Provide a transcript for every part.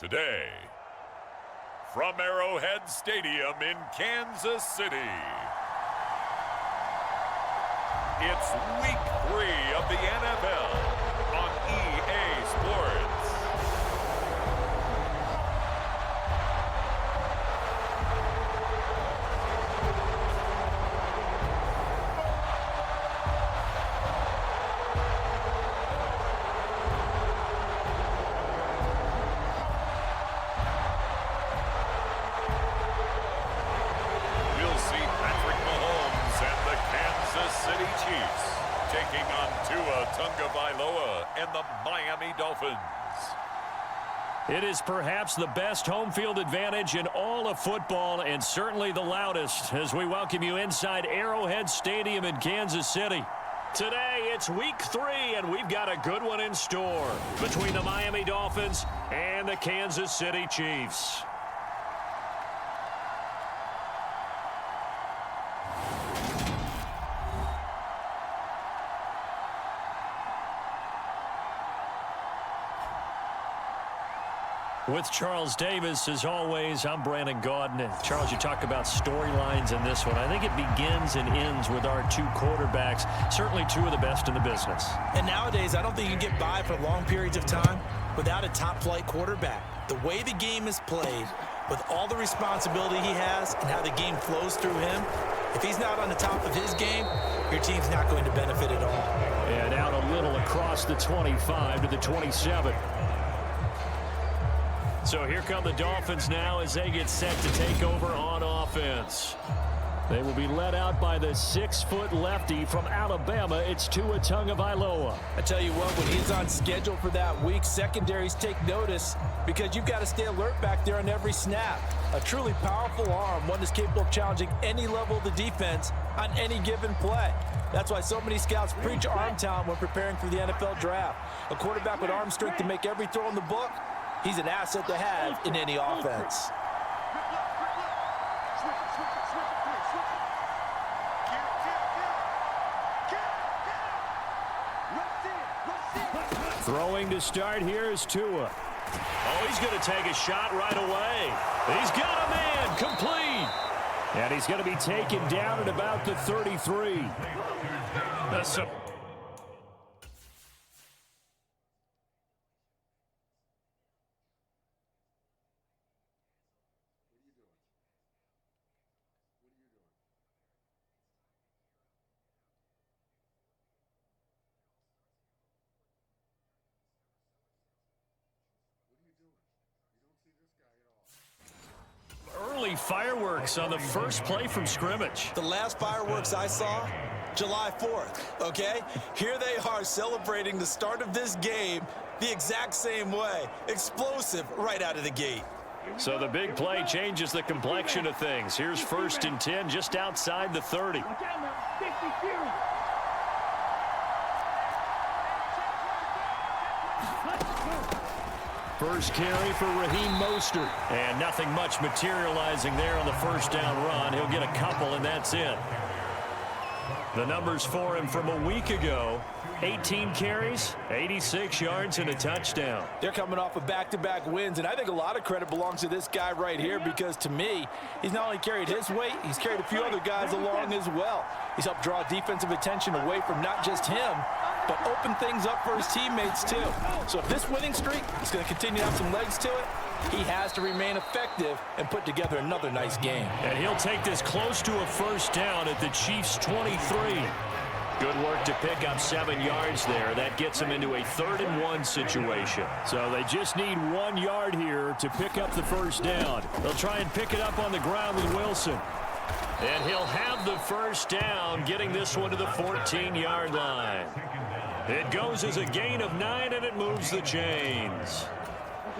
Today, from Arrowhead Stadium in Kansas City, it's Week 3 of the NFL on EA Sports. Chiefs taking on and the Miami Dolphins. It is perhaps the best home field advantage in all of football, and certainly the loudest, as we welcome you inside Arrowhead Stadium in Kansas City. Today, it's Week 3, and we've got a good one in store between the Miami Dolphins and the Kansas City Chiefs. With Charles Davis, as always, I'm Brandon Gaudin. And Charles, you talk about storylines in this one. I think it begins and ends with our two quarterbacks, certainly two of the best in the business. And nowadays, I don't think you can get by for long periods of time without a top-flight quarterback. The way the game is played, with all the responsibility he has and how the game flows through him, if he's not on the top of his game, your team's not going to benefit at all. And out a little across the 25 to the 27. So here come the Dolphins now as they get set to take over on offense. They will be led out by the 6-foot lefty from Alabama. It's Tua Tagovailoa. I tell you what, when he's on schedule for that week, secondaries take notice because you've got to stay alert back there on every snap. A truly powerful arm, one that's capable of challenging any level of the defense on any given play. That's why so many scouts preach arm talent when preparing for the NFL draft. A quarterback with arm strength to make every throw in the book, he's an asset to have in any offense. Throwing to start here is Tua. Oh, he's going to take a shot right away. He's got a man complete. And he's going to be taken down at about the 33. That's a early fireworks on the first play from scrimmage. The last fireworks I saw, July 4th, okay? Here they are celebrating the start of this game the exact same way. Explosive right out of the gate. So the big play changes the complexion of things. Here's 1st and 10 just outside the 30. First carry for Raheem Mostert. And nothing much materializing there on the first down run. He'll get a couple, and that's it. The numbers for him from a week ago: 18 carries, 86 yards, and a touchdown. They're coming off of back-to-back wins, and I think a lot of credit belongs to this guy right here because, to me, he's not only carried his weight, he's carried a few other guys along as well. He's helped draw defensive attention away from not just him, but open things up for his teammates, too. So if this winning streak is going to continue to have some legs to it, he has to remain effective and put together another nice game. And he'll take this close to a first down at the Chiefs' 23. Good work to pick up 7 yards there. That gets him into a 3rd and 1 situation. So they just need 1 yard here to pick up the first down. They'll try and pick it up on the ground with Wilson. And he'll have the first down, getting this one to the 14-yard line. It goes as a gain of 9, and it moves the chains.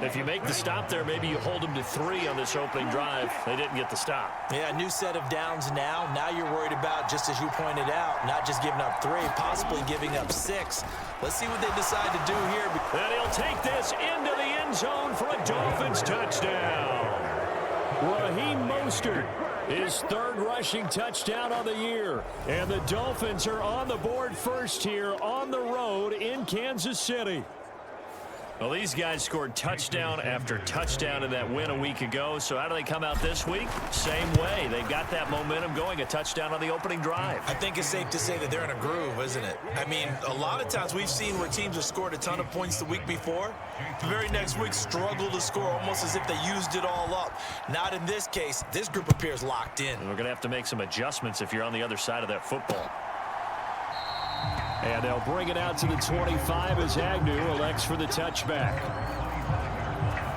If you make the stop there, maybe you hold them to 3 on this opening drive. They didn't get the stop. Yeah, new set of downs now. Now you're worried about, just as you pointed out, not just giving up 3, possibly giving up 6. Let's see what they decide to do here. And he'll take this into the end zone for a Dolphins touchdown. Raheem Mostert, his 3rd rushing touchdown on the year. And the Dolphins are on the board first here on the road in Kansas City. Well, these guys scored touchdown after touchdown in that win a week ago. So how do they come out this week? Same way. They've got that momentum going, a touchdown on the opening drive. I think it's safe to say that they're in a groove, isn't it? I mean, a lot of times we've seen where teams have scored a ton of points the week before. The very next week struggle to score almost as if they used it all up. Not in this case. This group appears locked in. And we're going to have to make some adjustments if you're on the other side of that football. And they'll bring it out to the 25 as Agnew elects for the touchback.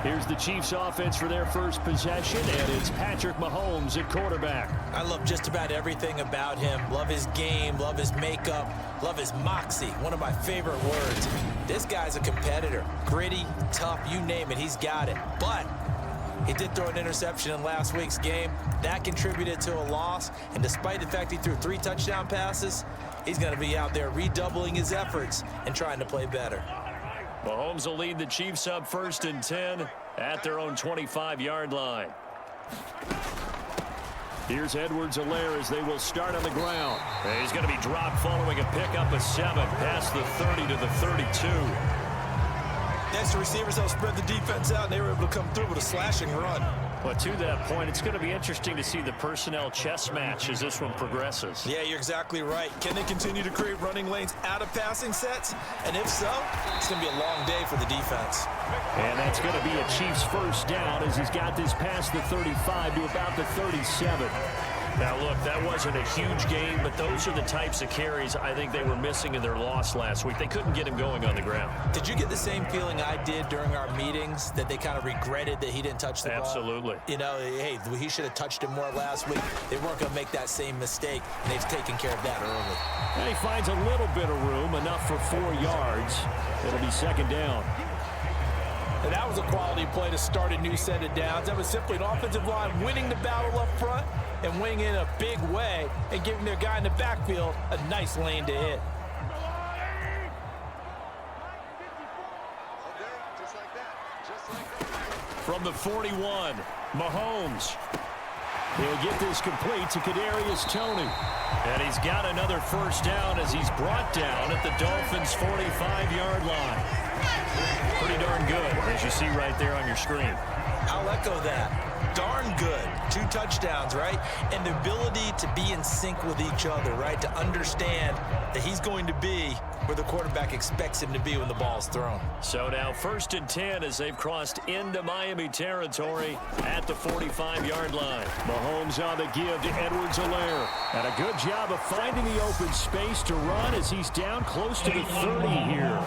Here's the Chiefs offense for their first possession, and it's Patrick Mahomes at quarterback. I love just about everything about him. Love his game, love his makeup, love his moxie. One of my favorite words. This guy's a competitor. Gritty, tough, you name it, he's got it. But he did throw an interception in last week's game. That contributed to a loss, and despite the fact he threw 3 touchdown passes, he's going to be out there redoubling his efforts and trying to play better. Mahomes will lead the Chiefs up 1st and 10 at their own 25-yard line. Here's Edwards-Helaire as they will start on the ground. And he's going to be dropped following a pickup of 7 past the 30 to the 32. Next, the receivers helped spread the defense out, and they were able to come through with a slashing run. But to that point, it's going to be interesting to see the personnel chess match as this one progresses. Yeah, you're exactly right. Can they continue to create running lanes out of passing sets? And if so, it's going to be a long day for the defense. And that's going to be a Chiefs first down as he's got this past the 35 to about the 37. Now, look, that wasn't a huge game, but those are the types of carries I think they were missing in their loss last week. They couldn't get him going on the ground. Did you get the same feeling I did during our meetings, that they kind of regretted that he didn't touch the ball? Absolutely. You know, hey, he should have touched him more last week. They weren't going to make that same mistake, and they've taken care of that early. And he finds a little bit of room, enough for 4 yards. It'll be 2nd down. And that was a quality play to start a new set of downs. That was simply an offensive line winning the battle up front and winning in a big way and giving their guy in the backfield a nice lane to hit. From the 41, Mahomes. He'll get this complete to Kadarius Toney. And he's got another first down as he's brought down at the Dolphins' 45-yard line. Pretty darn good, as you see right there on your screen. I'll echo that. Darn good. 2 touchdowns, right? And the ability to be in sync with each other, right? To understand that he's going to be where the quarterback expects him to be when the ball's thrown. So now 1st and 10 as they've crossed into Miami territory at the 45-yard line. Mahomes on the give to Edwards-Helaire. And a good job of finding the open space to run as he's down close to the 30 here.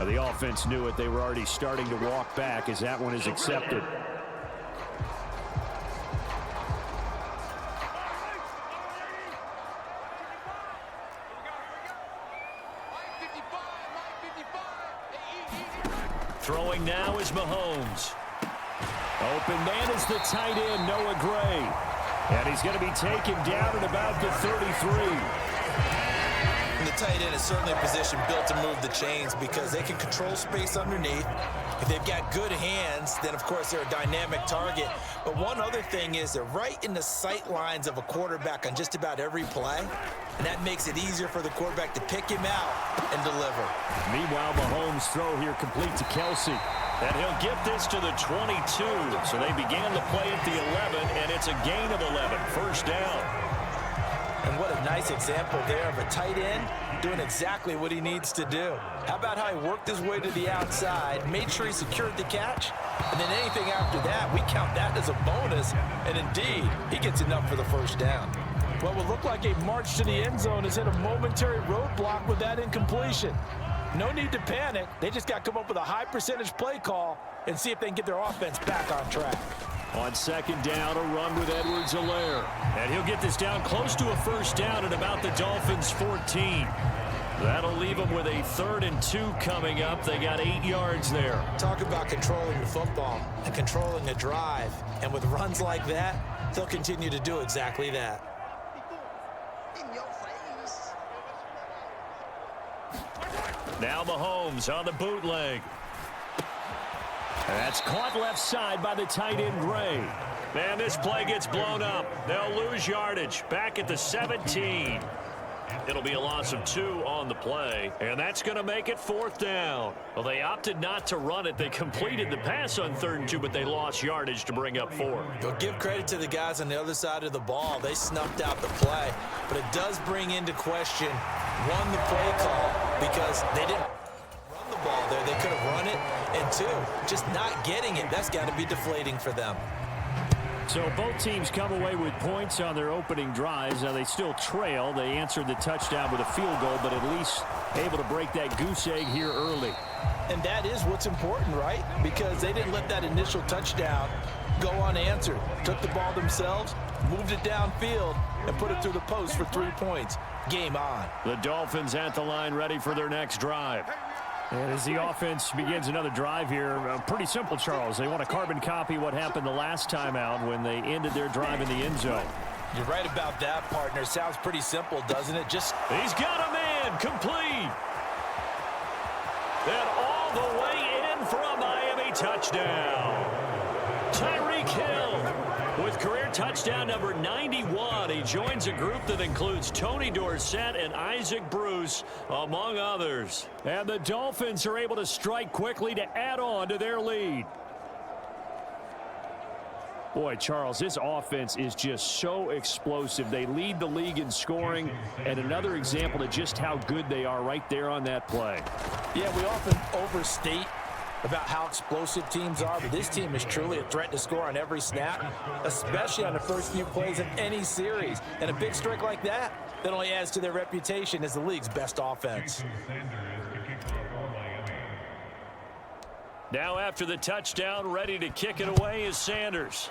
The offense knew it. They were already starting to walk back as that one is accepted. Throwing now is Mahomes. Open man is the tight end, Noah Gray. And he's going to be taken down at about the 33. The tight end is certainly a position built to move the chains because they can control space underneath. If they've got good hands, then, of course, they're a dynamic target. But one other thing is they're right in the sight lines of a quarterback on just about every play, and that makes it easier for the quarterback to pick him out and deliver. Meanwhile, Mahomes' throw here complete to Kelsey. And he'll get this to the 22. So they began the play at the 11, and it's a gain of 11. First down. And what a nice example there of a tight end doing exactly what he needs to do. How about how he worked his way to the outside, made sure he secured the catch, and then anything after that, we count that as a bonus, and indeed, he gets enough for the first down. What would look like a march to the end zone has hit a momentary roadblock with that incompletion. No need to panic. They just got to come up with a high percentage play call and see if they can get their offense back on track. On 2nd down, a run with Edwards-Helaire. And he'll get this down close to a first down at about the Dolphins' 14. That'll leave them with a 3rd and 2 coming up. They got 8 yards there. Talk about controlling the football and controlling the drive. And with runs like that, they'll continue to do exactly that. Now Mahomes on the bootleg. That's caught left side by the tight end, Gray. Man, this play gets blown up. They'll lose yardage. Back at the 17. It'll be a loss of 2 on the play, and that's going to make it 4th down. Well, they opted not to run it. They completed the pass on 3rd and 2, but they lost yardage to bring up 4. You'll give credit to the guys on the other side of the ball. They snuffed out the play, but it does bring into question, 1, the play call, because they didn't run the ball there. They could have run it, and 2, just not getting it. That's got to be deflating for them. So both teams come away with points on their opening drives. Now they still trail. They answered the touchdown with a field goal, but at least able to break that goose egg here early. And that is what's important, right? Because they didn't let that initial touchdown go unanswered. Took the ball themselves, moved it downfield, and put it through the post for 3 points. Game on. The Dolphins at the line ready for their next drive. And as the offense begins another drive here, pretty simple, Charles. They want to carbon copy what happened the last time out when they ended their drive in the end zone. You're right about that, partner. Sounds pretty simple, doesn't it? He's got a man complete. And all the way in for a Miami touchdown. Tyreek Hill with career touchdown number 91. He joins a group that includes Tony Dorsett and Isaac Bruce, among others. And the Dolphins are able to strike quickly to add on to their lead. Boy, Charles, this offense is just so explosive. They lead the league in scoring, and another example of just how good they are right there on that play. Yeah, we often overstate about how explosive teams are, but this team is truly a threat to score on every snap, especially on the first few plays of any series. And a big strike like that only adds to their reputation as the league's best offense. Now after the touchdown, ready to kick it away is Sanders.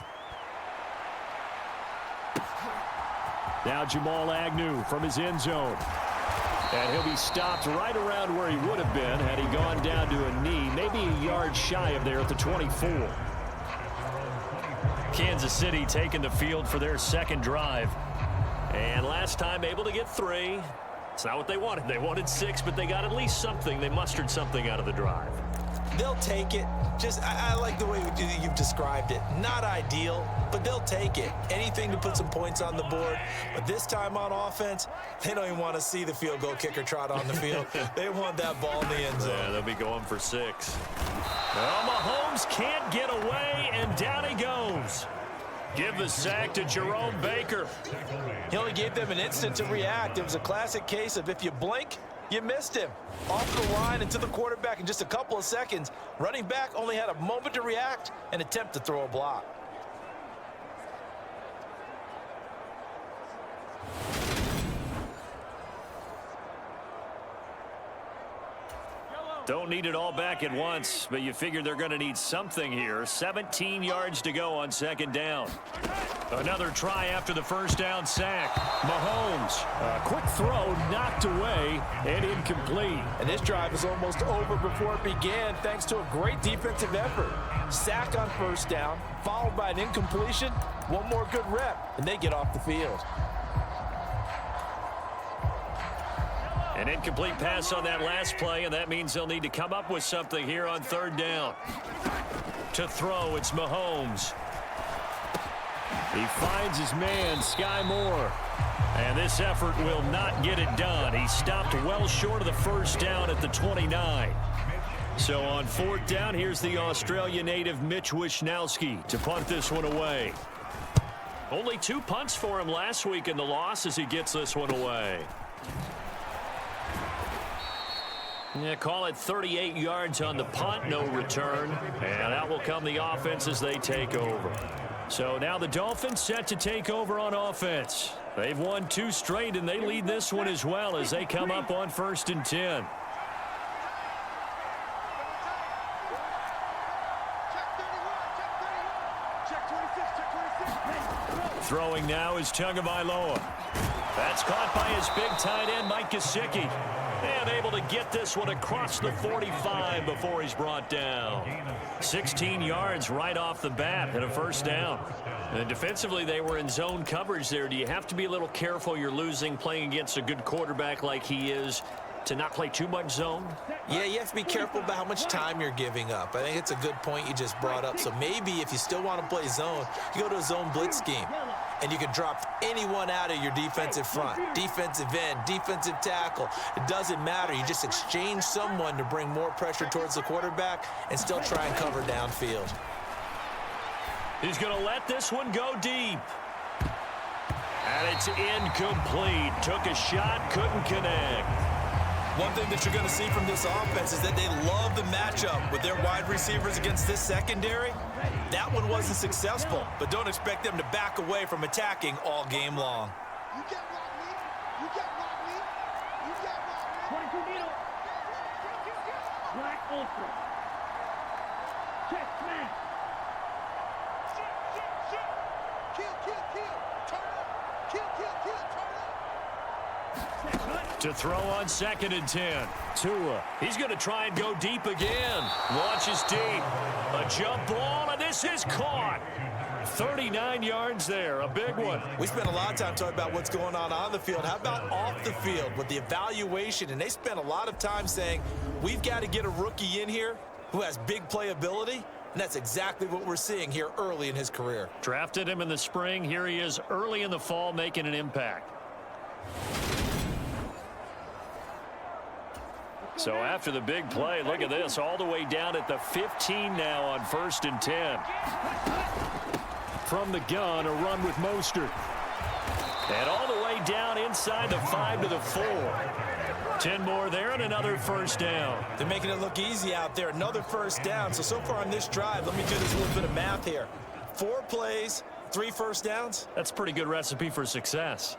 Now Jamal Agnew from his end zone. And he'll be stopped right around where he would have been had he gone down to a knee, maybe a yard shy of there at the 24. Kansas City taking the field for their second drive. And last time able to get 3. It's not what they wanted. They wanted 6, but they got at least something. They mustered something out of the drive. They'll take it. I like the way you've described it. Not ideal, but they'll take it. Anything to put some points on the board. But this time on offense, they don't even want to see the field goal kicker trot on the field. They want that ball in the end zone. Yeah, they'll be going for 6. Well, Mahomes can't get away, and down he goes. Give the sack to Jerome Baker. He only gave them an instant to react. It was a classic case of if you blink, you missed him. Off the line and to the quarterback in just a couple of seconds. Running back only had a moment to react and attempt to throw a block. Don't need it all back at once, but you figure they're going to need something here. 17 yards to go on second down. Another try after the first down sack. Mahomes, a quick throw knocked away and incomplete. And this drive is almost over before it began thanks to a great defensive effort. Sack on first down, followed by an incompletion. One more good rep, and they get off the field. An incomplete pass on that last play, and that means they'll need to come up with something here on third down. To throw, it's Mahomes. He finds his man, Sky Moore. And this effort will not get it done. He stopped well short of the first down at the 29. So on fourth down, here's the Australia native Mitch Wishnowsky to punt this one away. Only 2 punts for him last week in the loss as he gets this one away. Yeah, call it 38 yards on the punt, no return. And out will come the offense as they take over. So now the Dolphins set to take over on offense. They've won 2 straight, and they lead this one as well as they come up on 1st and 10. Throwing now is Tagovailoa. That's caught by his big tight end, Mike Gesicki. And able to get this one across the 45 before he's brought down. 16 yards right off the bat and a first down. And defensively, they were in zone coverage there. Do you have to be a little careful? You're losing playing against a good quarterback like he is. to not play too much zone? Yeah, you have to be careful about how much time you're giving up. I think it's a good point you just brought up. So maybe if you still want to play zone, you go to a zone blitz scheme. And you can drop anyone out of your defensive front, defensive end, defensive tackle. It doesn't matter. You just exchange someone to bring more pressure towards the quarterback and still try and cover downfield. He's going to let this one go deep. And it's incomplete. Took a shot, couldn't connect. One thing that you're going to see from this offense is that they love the matchup with their wide receivers against this secondary. That one wasn't successful, but don't expect them to back away from attacking all game long. You get Rodney. You get Rodney. You get Rodney. 22 needle. Black Ultra. Check smash. Kill, kill, kill. Turn up. Kill, kill, kill. Turn up. To throw on 2nd and 10. Tua, he's going to try and go deep again. Launches deep. A jump ball, and this is caught. 39 yards there, a big one. We spent a lot of time talking about what's going on the field. How about off the field with the evaluation? And they spent a lot of time saying, we've got to get a rookie in here who has big playability. And that's exactly what we're seeing here early in his career. Drafted him in the spring. Here he is early in the fall making an impact. So after the big play, look at this, all the way down at the 15 now on 1st and 10. From the gun, a run with Mostert. And all the way down inside the 5 to the 4. 10 more there and another first down. They're making it look easy out there. Another first down. So far on this drive, let me do this little bit of math here. 4 plays, 3 first downs. That's a pretty good recipe for success.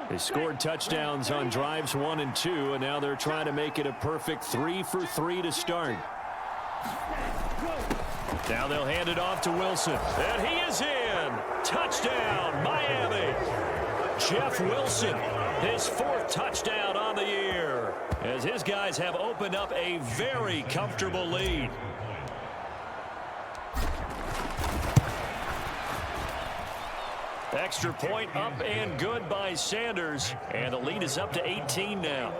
They scored touchdowns on drives 1 and 2, and now they're trying to make it a perfect 3 for 3 to start. Now they'll hand it off to Wilson. And he is in. Touchdown, Miami. Jeff Wilson, his 4th touchdown on the year, as his guys have opened up a very comfortable lead. Extra point up and good by Sanders, and the lead is up to 18 now.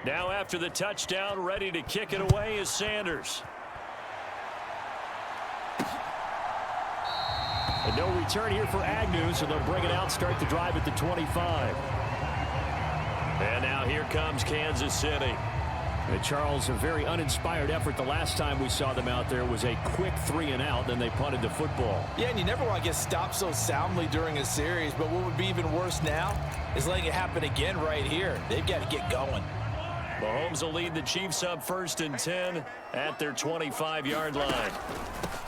Now after the touchdown, ready to kick it away is Sanders. And no return here for Agnew, so they'll bring it out, start the drive at the 25. And now here comes Kansas City. And Charles, a very uninspired effort. The last time we saw them out there was a quick 3 and out, then they punted the football. Yeah, and you never want to get stopped so soundly during a series, but what would be even worse now is letting it happen again right here. They've got to get going. Mahomes will lead the Chiefs up 1st and 10 at their 25-yard line.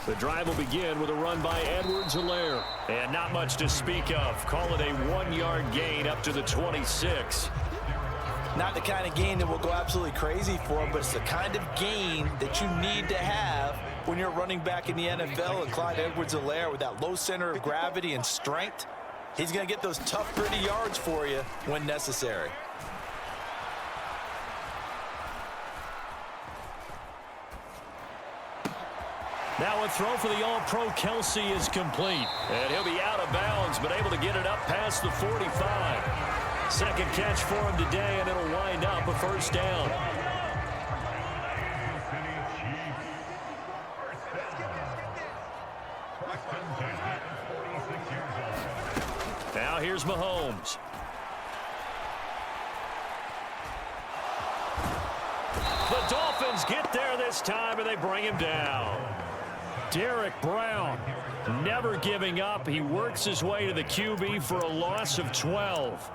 The drive will begin with a run by Edwards-Helaire. And not much to speak of. Call it a 1-yard gain up to the 26. Not the kind of gain that will go absolutely crazy for, but it's the kind of gain that you need to have when you're running back in the NFL. And Clyde Edwards-Helaire, with that low center of gravity and strength, he's going to get those tough, gritty yards for you when necessary. Now a throw for the All-Pro Kelsey is complete. And he'll be out of bounds, but able to get it up past the 45. Second catch for him today, and it'll wind up a first down. Now here's Mahomes. The Dolphins Browns get there this time, and they bring him down. Derek Brown never giving up. He works his way to the QB for a loss of 12.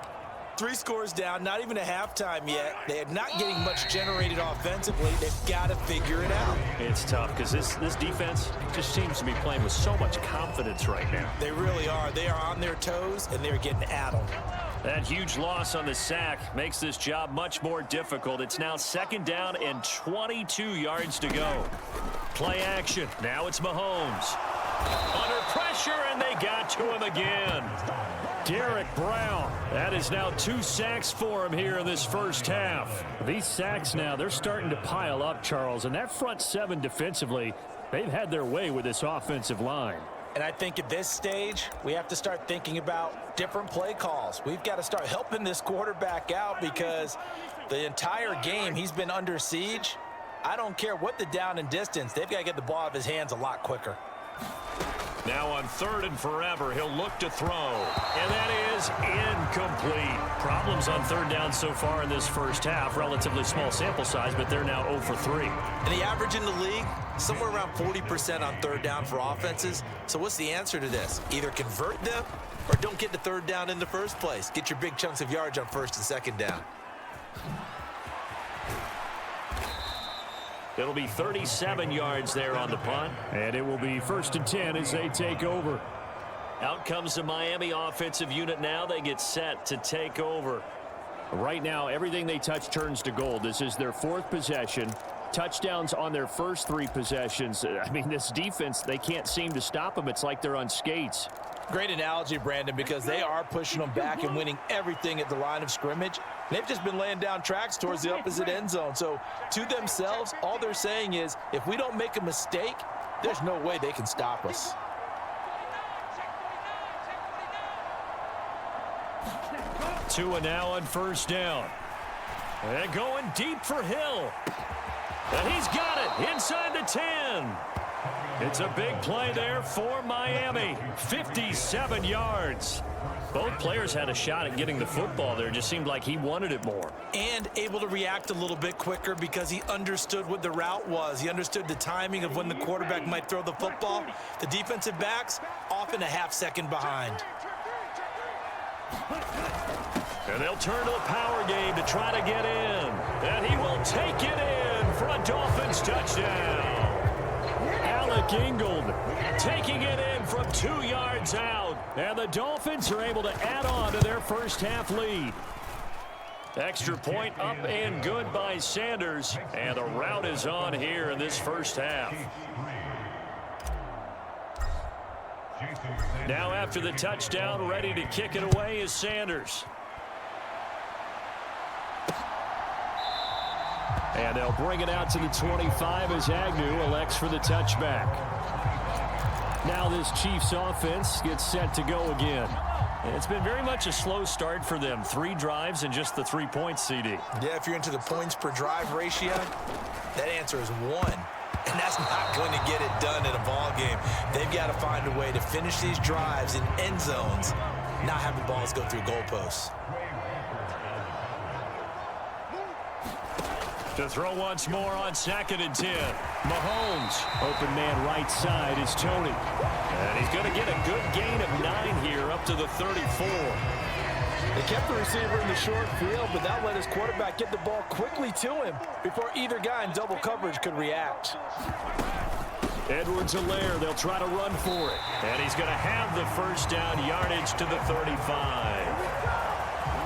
3 scores down, not even a halftime yet. They are not getting much generated offensively. They've got to figure it out. It's tough because this defense just seems to be playing with so much confidence right now. They really are. They are on their toes, and they're getting addled. That huge loss on the sack makes this job much more difficult. It's now 2nd down and 22 yards to go. Play action. Now it's Mahomes. Under pressure, and they got to him again. Derek Brown. That is now 2 sacks for him here in this first half. These sacks now, they're starting to pile up, Charles. And that front 7 defensively, they've had their way with this offensive line. And I think at this stage, we have to start thinking about different play calls. We've got to start helping this quarterback out because the entire game he's been under siege. I don't care what the down and distance. They've got to get the ball out of his hands a lot quicker. Now on 3rd and forever, he'll look to throw. And that is incomplete. Problems on 3rd down so far in this first half. Relatively small sample size, but they're now 0 for 3. And the average in the league, somewhere around 40% on 3rd down for offenses. So what's the answer to this? Either convert them or don't get the 3rd down in the first place. Get your big chunks of yards on 1st and 2nd down. It'll be 37 yards there on the punt. And it will be 1st and 10 as they take over. Out comes the Miami offensive unit now. They get set to take over. Right now, everything they touch turns to gold. This is their 4th possession. Touchdowns on their first 3 possessions. I mean, this defense, they can't seem to stop them. It's like they're on skates. Great analogy, Brandon, because they are pushing them back and winning everything at the line of scrimmage. They've just been laying down tracks towards the opposite end zone. So to themselves, all they're saying is, if we don't make a mistake, there's no way they can stop us. Tua now on 1st down. And going deep for Hill. And he's got it inside the 10. It's a big play there for Miami. 57 yards. Both players had a shot at getting the football there. It just seemed like he wanted it more. And able to react a little bit quicker because he understood what the route was. He understood the timing of when the quarterback might throw the football. The defensive backs often a half-second behind. And they'll turn to the power game to try to get in. And he will take it in for a Dolphins touchdown. Alec Ingold taking it in from 2 yards out. And the Dolphins are able to add on to their first half lead. Extra point up and good by Sanders. And the route is on here in this first half. Now after the touchdown, ready to kick it away is Sanders. And they'll bring it out to the 25 as Agnew elects for the touchback. Now this Chiefs offense gets set to go again. And it's been very much a slow start for them. 3 drives and just the 3 points, CD. Yeah, if you're into the points per drive ratio, that answer is 1. And that's not going to get it done in a ball game. They've got to find a way to finish these drives in end zones, not having balls go through goalposts. To throw once more on 2nd and 10. Mahomes. Open man right side is Tony. And he's going to get a good gain of 9 here up to the 34. They kept the receiver in the short field, but that let his quarterback get the ball quickly to him before either guy in double coverage could react. Edwards-Helaire, they'll try to run for it. And he's going to have the first down yardage to the 35.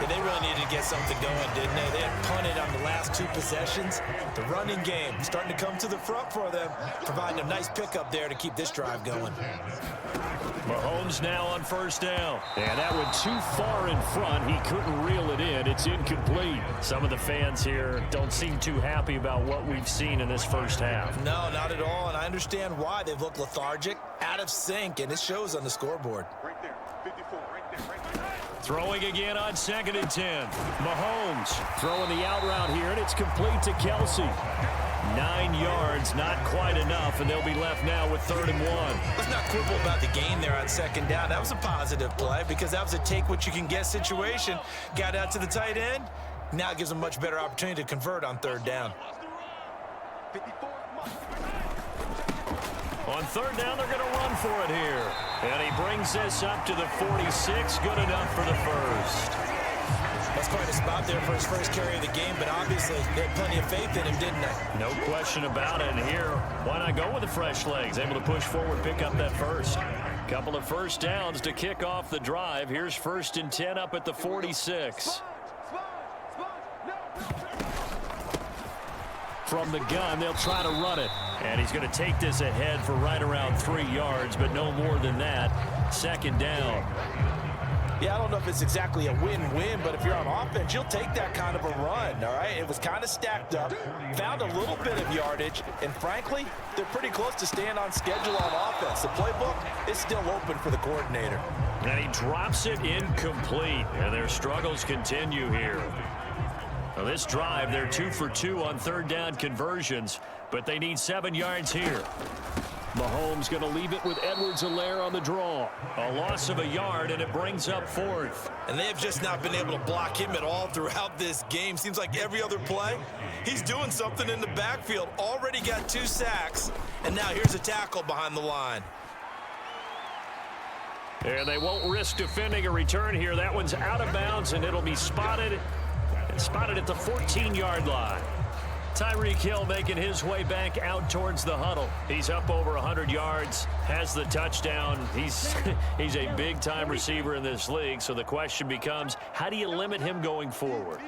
Yeah, they really needed to get something going, didn't they? They had punted on the last 2 possessions. The running game starting to come to the front for them, providing a nice pickup there to keep this drive going. Mahomes now on 1st down. And that went too far in front. He couldn't reel it in. It's incomplete. Some of the fans here don't seem too happy about what we've seen in this first half. No, not at all, and I understand why. They've looked lethargic, out of sync, and it shows on the scoreboard. Right there, 54, right there. Throwing again on 2nd and 10. Mahomes Throwing the out route here, and it's complete to Kelsey. 9 yards, not quite enough, and they'll be left now with 3rd and 1. Let's not quibble about the gain there on 2nd down. That was a positive play because that was a take-what-you-can-get situation. Got out to the tight end. Now it gives them a much better opportunity to convert on 3rd down. On third down, they're going to run for it here. And he brings this up to the 46. Good enough for the first. That's quite a spot there for his first carry of the game, but obviously they had plenty of faith in him, didn't they? No question about it. And here, why not go with the fresh legs? Able to push forward, pick up that first. Couple of first downs to kick off the drive. Here's 1st and 10 up at the 46. From the gun, they'll try to run it. And he's going to take this ahead for right around 3 yards, but no more than that. 2nd down. Yeah, I don't know if it's exactly a win-win, but if you're on offense, you'll take that kind of a run, all right? It was kind of stacked up, found a little bit of yardage, and frankly, they're pretty close to staying on schedule on offense. The playbook is still open for the coordinator. And he drops it incomplete, and their struggles continue here. Now this drive, they're 2 for 2 on 3rd down conversions, but they need 7 yards here. Mahomes going to leave it with Edwards-Helaire on the draw. A loss of a yard, and it brings up 4th. And they have just not been able to block him at all throughout this game. Seems like every other play, he's doing something in the backfield. Already got 2 sacks, and now here's a tackle behind the line. And they won't risk defending a return here. That one's out of bounds, and it'll be spotted at the 14-yard line. Tyreek Hill making his way back out towards the huddle. He's up over 100 yards, has the touchdown. He's a big-time receiver in this league, so the question becomes, how do you limit him going forward?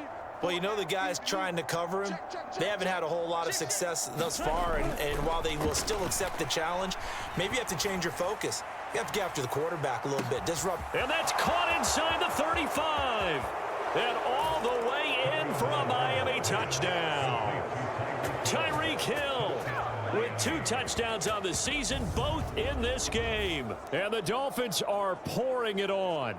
Well, you know the guys trying to cover him, they haven't had a whole lot of success thus far, and while they will still accept the challenge, maybe you have to change your focus. You have to get after the quarterback a little bit, disrupt. And that's caught inside the 35. And all the way in for a Miami touchdown. Tyreek Hill with 2 touchdowns on the season, both in this game. And the Dolphins are pouring it on.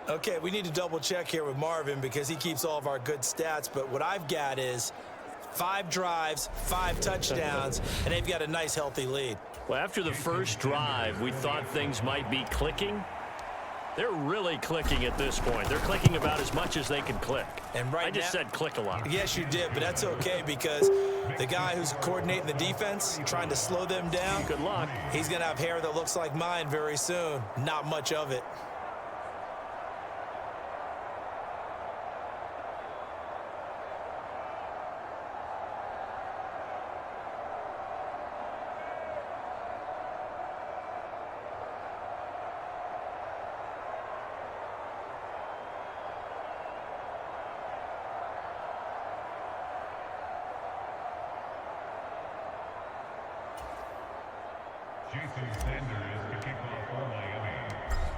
Okay, we need to double check here with Marvin because he keeps all of our good stats, but what I've got is 5 drives, 5 touchdowns, and they've got a nice healthy lead. Well, after the first drive, we thought things might be clicking. They're really clicking at this point. They're clicking about as much as they can click. And right I just said click a lot. Yes, you did, but that's okay because the guy who's coordinating the defense, trying to slow them down, good luck. He's going to have hair that looks like mine very soon. Not much of it.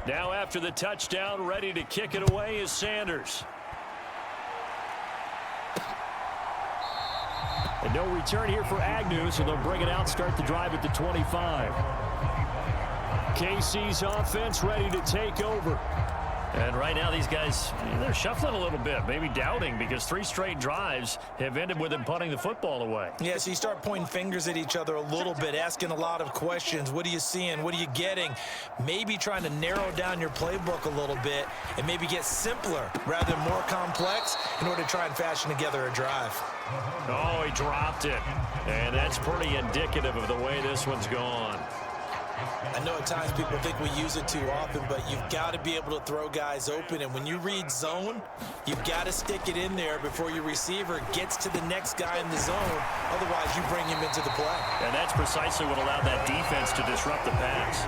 Now after the touchdown, ready to kick it away is Sanders. And no return here for Agnew, so they'll bring it out, start the drive at the 25. KC's offense ready to take over. And right now these guys, they're shuffling a little bit, maybe doubting, because 3 straight drives have ended with them punting the football away. Yeah, so you start pointing fingers at each other a little bit, asking a lot of questions. What are you seeing? What are you getting? Maybe trying to narrow down your playbook a little bit and maybe get simpler rather than more complex in order to try and fashion together a drive. Oh, he dropped it. And that's pretty indicative of the way this one's gone. I know at times people think we use it too often, but you've got to be able to throw guys open. And when you read zone, you've got to stick it in there before your receiver gets to the next guy in the zone. Otherwise, you bring him into the play. And that's precisely what allowed that defense to disrupt the pass.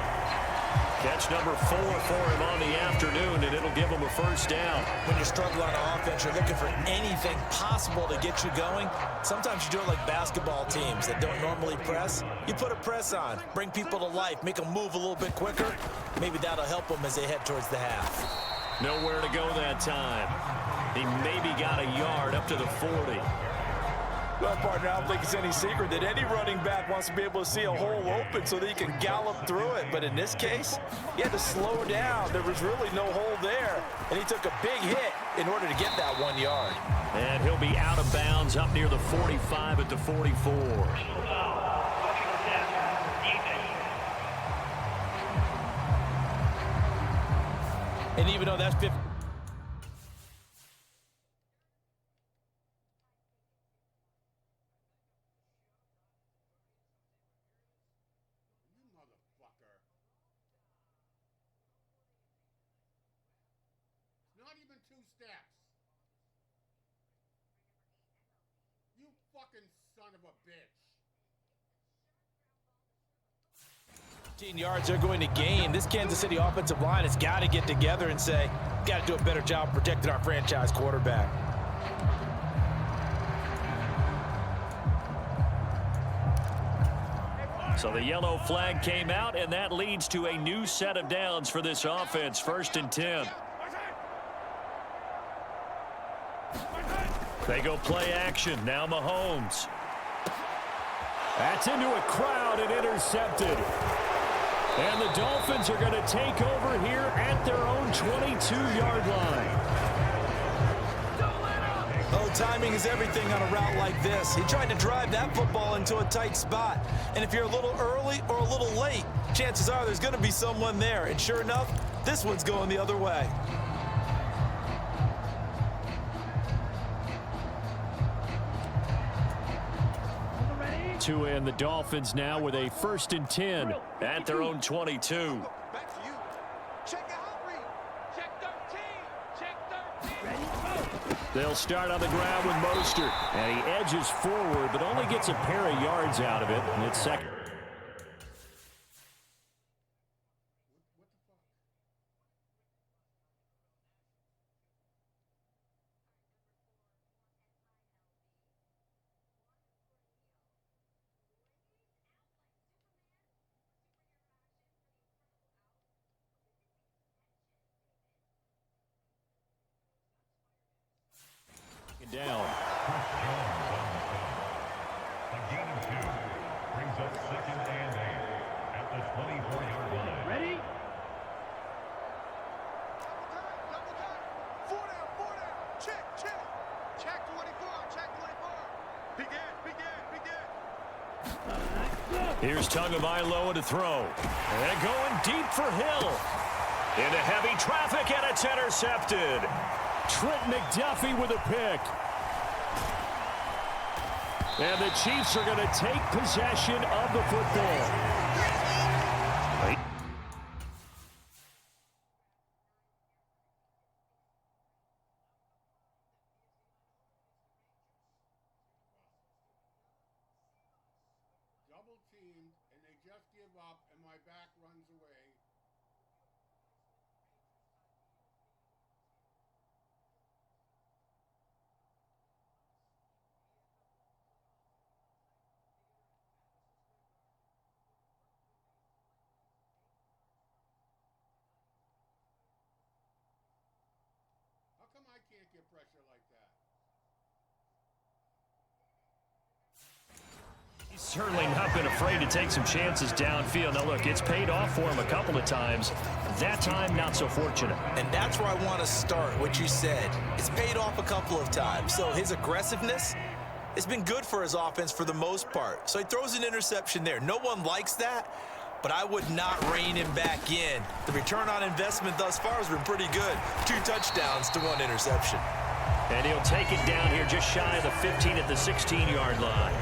Catch number 4 for him on the afternoon, and it'll give him a first down. When you're struggling on offense, you're looking for anything possible to get you going. Sometimes you do it like basketball teams that don't normally press. You put a press on, bring people to life, make them move a little bit quicker. Maybe that'll help them as they head towards the half. Nowhere to go that time. He maybe got a yard up to the 40. Well, partner, I don't think it's any secret that any running back wants to be able to see a hole open so that he can gallop through it. But in this case, he had to slow down. There was really no hole there. And he took a big hit in order to get that 1 yard. And he'll be out of bounds up near the 45 at the 44. And even though that's 50. steps. You fucking son of a bitch. 15 yards they're going to gain. This Kansas City offensive line has got to get together and say, got to do a better job protecting our franchise quarterback. So the yellow flag came out, and that leads to a new set of downs for this offense. 1st and 10. They go play action. Now Mahomes. That's into a crowd and intercepted. And the Dolphins are going to take over here at their own 22-yard line. Oh, timing is everything on a route like this. He tried to drive that football into a tight spot. And if you're a little early or a little late, chances are there's going to be someone there. And sure enough, this one's going the other way. To end the Dolphins now with a 1st and 10 at their own 22. Back to you. Check out read. Check 13. Check 13. They'll start on the ground with Mostert. And he edges forward, but only gets a pair of yards out of it. And it's second. Down. A gain of 2 brings up 2nd and 8 at the 24-yard line. Ready? Double time. 4 down. Check. Check 24. Check 24. Begin. Here's Tagovailoa to throw. And going deep for Hill. Into heavy traffic, and it's intercepted. Trent McDuffie with a pick. And the Chiefs are going to take possession of the football. Double teamed, and they just give up, and my back runs away. How come I can't get pressure like that? He's certainly not been afraid to take some chances downfield. Now, look, it's paid off for him a couple of times. That time, not so fortunate. And that's where I want to start, what you said. It's paid off a couple of times. So his aggressiveness has been good for his offense for the most part. So he throws an interception there. No one likes that, but I would not rein him back in. The return on investment thus far has been pretty good. 2 touchdowns to 1 interception. And he'll take it down here just shy of the 15 at the 16-yard line.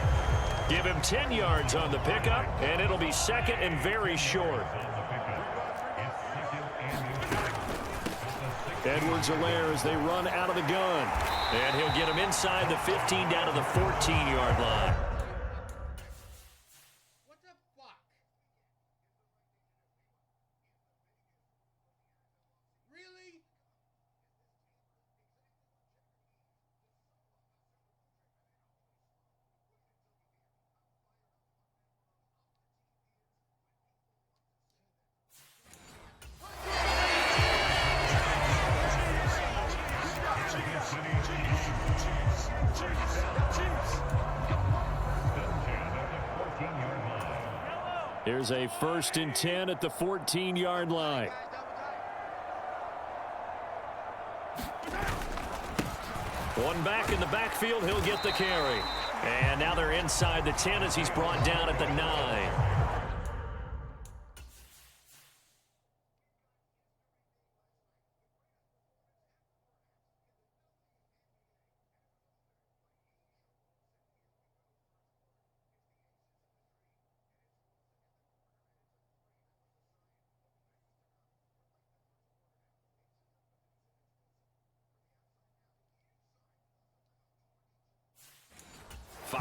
Give him 10 yards on the pickup, and it'll be 2nd and very short. Edwards-Helaire as they run out of the gun. And he'll get him inside the 15 down to the 14-yard line. What the fuck? Really? Here's a 1st and 10 at the 14-yard line. One back in the backfield, he'll get the carry. And now they're inside the 10 as he's brought down at the 9.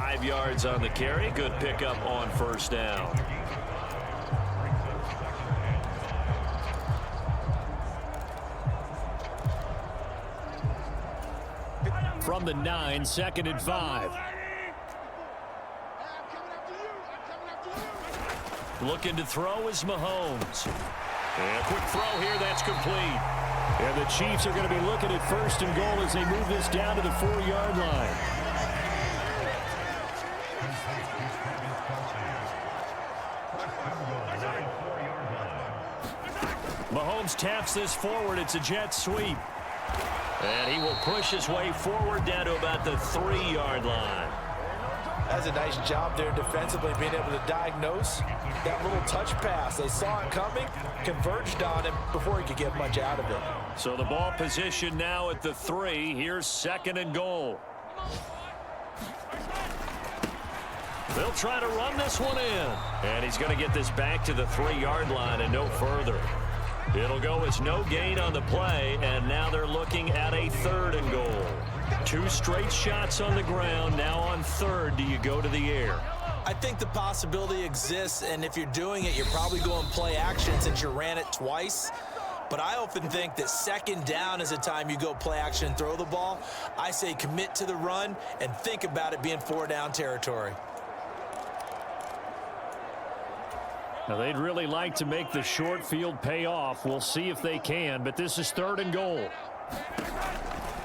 5 yards on the carry. Good pickup on first down. From the 9, 2nd and 5. Looking to throw is Mahomes. And a quick throw here, that's complete. And the Chiefs are going to be looking at 1st and goal as they move this down to the 4-yard line. Mahomes taps this forward. It's a jet sweep. And he will push his way forward down to about the 3-yard line. That's a nice job there defensively, being able to diagnose that little touch pass. They saw it coming, converged on him before he could get much out of it. So the ball position now at the 3. Here's 2nd and goal. They'll try to run this one in. And he's going to get this back to the 3-yard line and no further. It'll go as no gain on the play, and now they're looking at a 3rd and goal. 2 straight shots on the ground. Now on 3rd, do you go to the air? I think the possibility exists, and if you're doing it, you're probably going play action since you ran it twice. But I often think that 2nd down is the time you go play action and throw the ball. I say commit to the run and think about it being 4-down territory. Now, they'd really like to make the short field pay off. We'll see if they can, but this is 3rd and goal.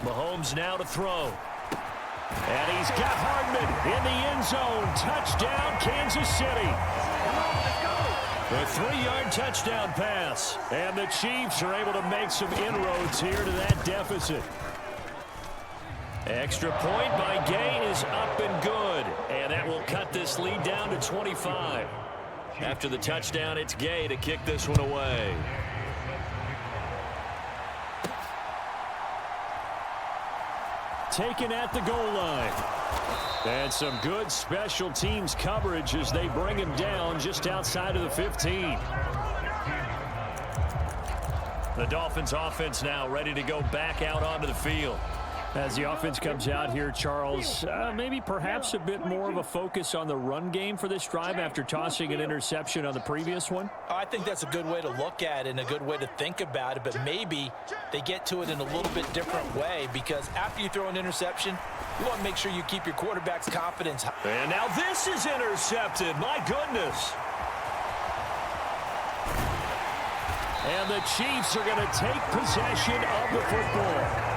Mahomes now to throw. And he's got Hardman in the end zone. Touchdown, Kansas City. A 3-yard touchdown pass. And the Chiefs are able to make some inroads here to that deficit. Extra point by Gay is up and good. And that will cut this lead down to 25. After the touchdown, it's Gay to kick this one away. Taken at the goal line. And some good special teams coverage as they bring him down just outside of the 15. The Dolphins offense now ready to go back out onto the field. As the offense comes out here, Charles, maybe perhaps a bit more of a focus on the run game for this drive after tossing an interception on the previous one? I think that's a good way to look at it and a good way to think about it, but maybe they get to it in a little bit different way, because after you throw an interception, you want to make sure you keep your quarterback's confidence high. And now this is intercepted. My goodness. And the Chiefs are going to take possession of the football.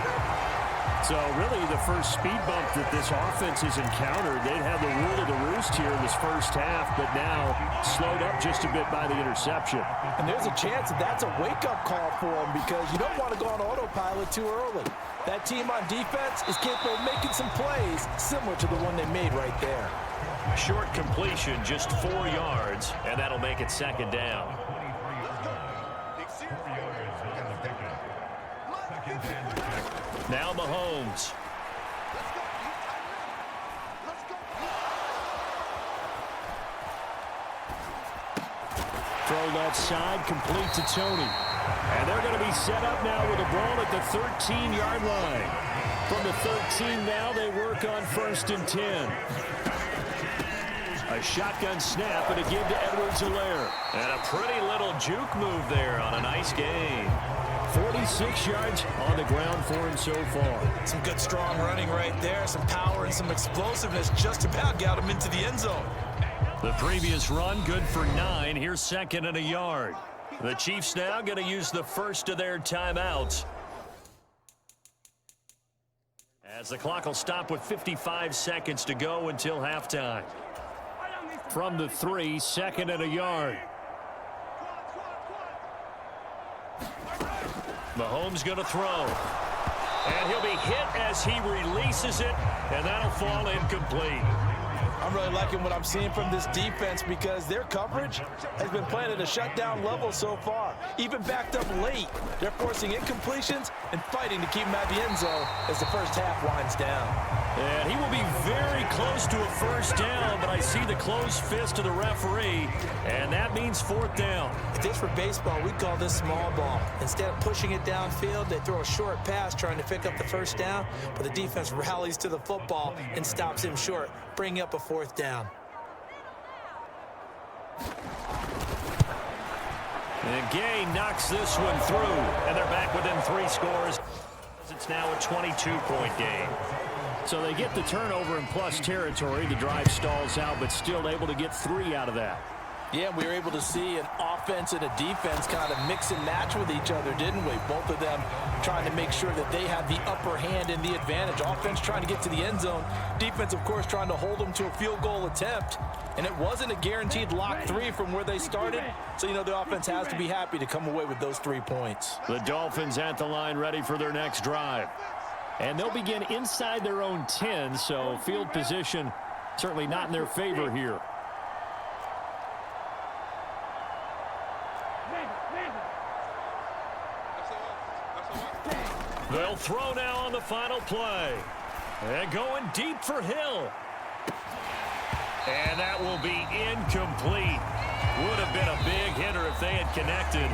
So really the first speed bump that this offense has encountered. They'd had the rule of the roost here in this first half, but now slowed up just a bit by the interception. And there's a chance that that's a wake-up call for them, because you don't want to go on autopilot too early. That team on defense is capable of making some plays similar to the one they made right there. Short completion, just 4 yards, and that'll make it 2nd down. Now Mahomes. Throw left side, complete to Tony. And they're going to be set up now with the ball at the 13-yard line. From the 13 now, they work on 1st and 10. A shotgun snap and a give to Edwards-Helaire. And a pretty little juke move there on a nice gain. 46 yards on the ground for him so far. Some good strong running right there, some power and some explosiveness, just about got him into the end zone. The previous run good for 9. Here's 2nd and a yard. The Chiefs now going to use the first of their timeouts, as the clock will stop with 55 seconds to go until halftime. From the 3, 2nd and a yard. Mahomes going to throw. And he'll be hit as he releases it, and that'll fall incomplete. I'm really liking what I'm seeing from this defense, because their coverage has been playing at a shutdown level so far. Even backed up late, they're forcing incompletions and fighting to keep him at the end zone as the first half winds down. And he will be very close to a 1st down, but I see the closed fist of the referee, and that means Dolphins 4th down. If this were baseball, we'd call this small ball. Instead of pushing it downfield, they throw a short pass trying to pick up the first down, but the defense rallies to the football and stops him short, bringing up a 4th down. And Gay knocks this one through, and they're back within 3 scores. It's now a 22-point game. So they get the turnover in plus territory. The drive stalls out, but still able to get 3 out of that. Yeah, we were able to see an offense and a defense kind of mix and match with each other, didn't we? Both of them trying to make sure that they had the upper hand and the advantage. Offense trying to get to the end zone. Defense, of course, trying to hold them to a field goal attempt. And it wasn't a guaranteed lock 3 from where they started. So, you know, the offense has to be happy to come away with those 3 points. The Dolphins at the line ready for their next drive. And they'll begin inside their own 10, so field position certainly not in their favor here. They'll throw now on the final play. And going deep for Hill. And that will be incomplete. Would have been a big hitter if they had connected.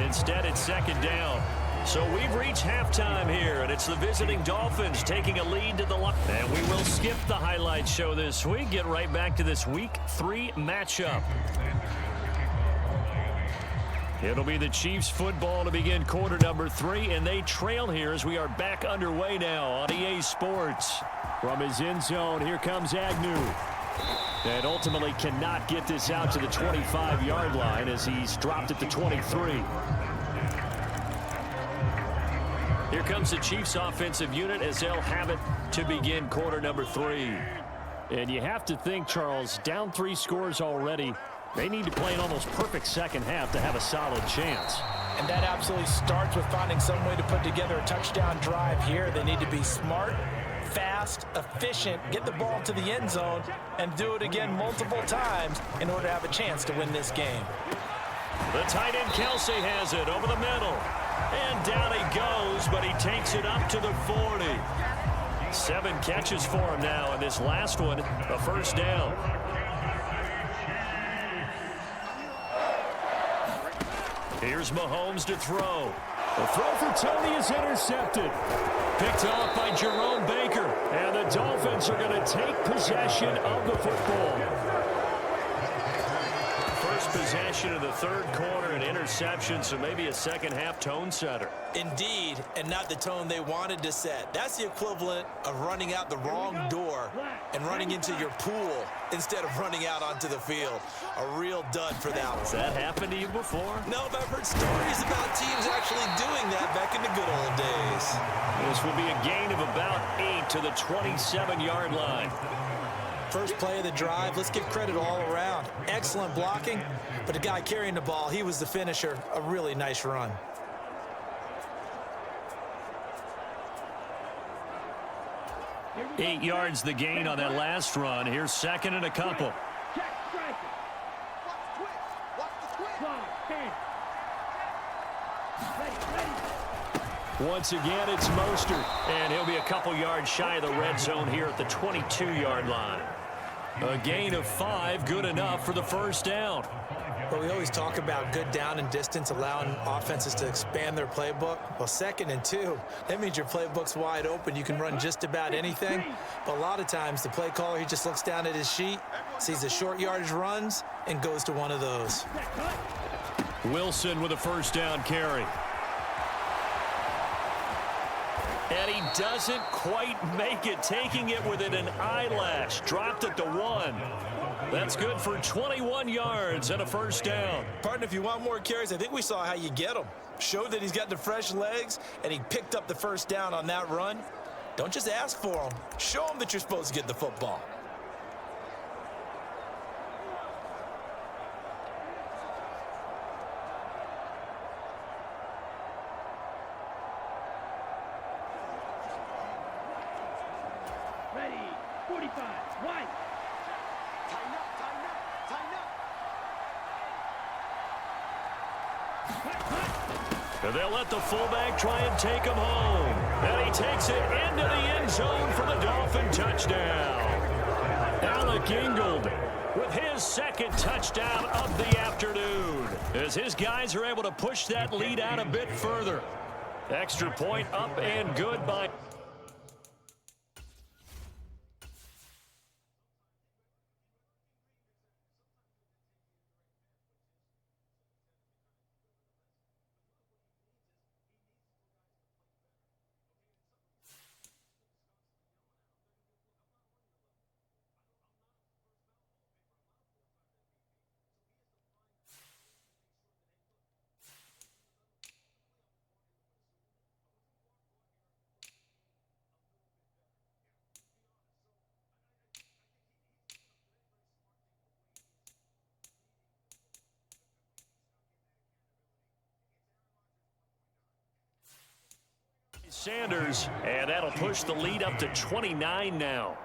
Instead, it's 2nd down. So we've reached halftime here, and it's the visiting Dolphins taking a lead to the line. And we will skip the highlight show this week. Get right back to this Week 3 matchup. It'll be the Chiefs football to begin quarter number 3, and they trail here as we are back underway now on EA Sports. From his end zone, here comes Agnew. And ultimately cannot get this out to the 25-yard line as he's dropped at the 23. Here comes the Chiefs offensive unit as they'll have it to begin quarter number 3. And you have to think, Charles, down 3 scores already. They need to play an almost perfect second half to have a solid chance. And that absolutely starts with finding some way to put together a touchdown drive here. They need to be smart, fast, efficient, get the ball to the end zone, and do it again multiple times in order to have a chance to win this game. The tight end Kelsey has it over the middle. And down he goes, but he takes it up to the 40. 7 catches for him now, and this last one, a 1st down. Here's Mahomes to throw. The throw for Tony is intercepted. Picked off by Jerome Baker. And the Dolphins are going to take possession of the football. First possession of the 3rd quarter, an interception, so maybe a second half tone setter. Indeed, and not the tone they wanted to set. That's the equivalent of running out the wrong door and running into your pool instead of running out onto the field. A real dud for that one. Has that happened to you before? No, but I've heard stories about teams actually doing that back in the good old days. This will be a gain of about 8 to the 27-yard line. First play of the drive, let's give credit all around. Excellent blocking, but the guy carrying the ball, he was the finisher. A really nice run. Eight yards the gain on that last run. Here's 2nd and a couple. Check striker. Watch the twitch. Stand. Ready. Once again, it's Mostert, and he'll be a couple yards shy of the red zone here at the 22-yard line. A gain of 5, good enough for the 1st down. But we always talk about good down and distance, allowing offenses to expand their playbook. Well, 2nd and 2, that means your playbook's wide open. You can run just about anything. But a lot of times, the play caller, he just looks down at his sheet, sees the short yardage runs, and goes to one of those. Wilson with a 1st down carry. And he doesn't quite make it, taking it within an eyelash. Dropped at the 1. That's good for 21 yards and a 1st down. Partner, if you want more carries, I think we saw how you get them. Showed that he's got the fresh legs, and he picked up the 1st down on that run. Don't just ask for them. Show them that you're supposed to get the football. Ready. 45. White. Tighten up, tighten up, tighten up. And they'll let the fullback try and take him home. And he takes it into the end zone for the Dolphin touchdown. Alec Ingold with his second touchdown of the afternoon, as his guys are able to push that lead out a bit further. Extra point up and good by... Sanders, and that'll push the lead up to 29 now.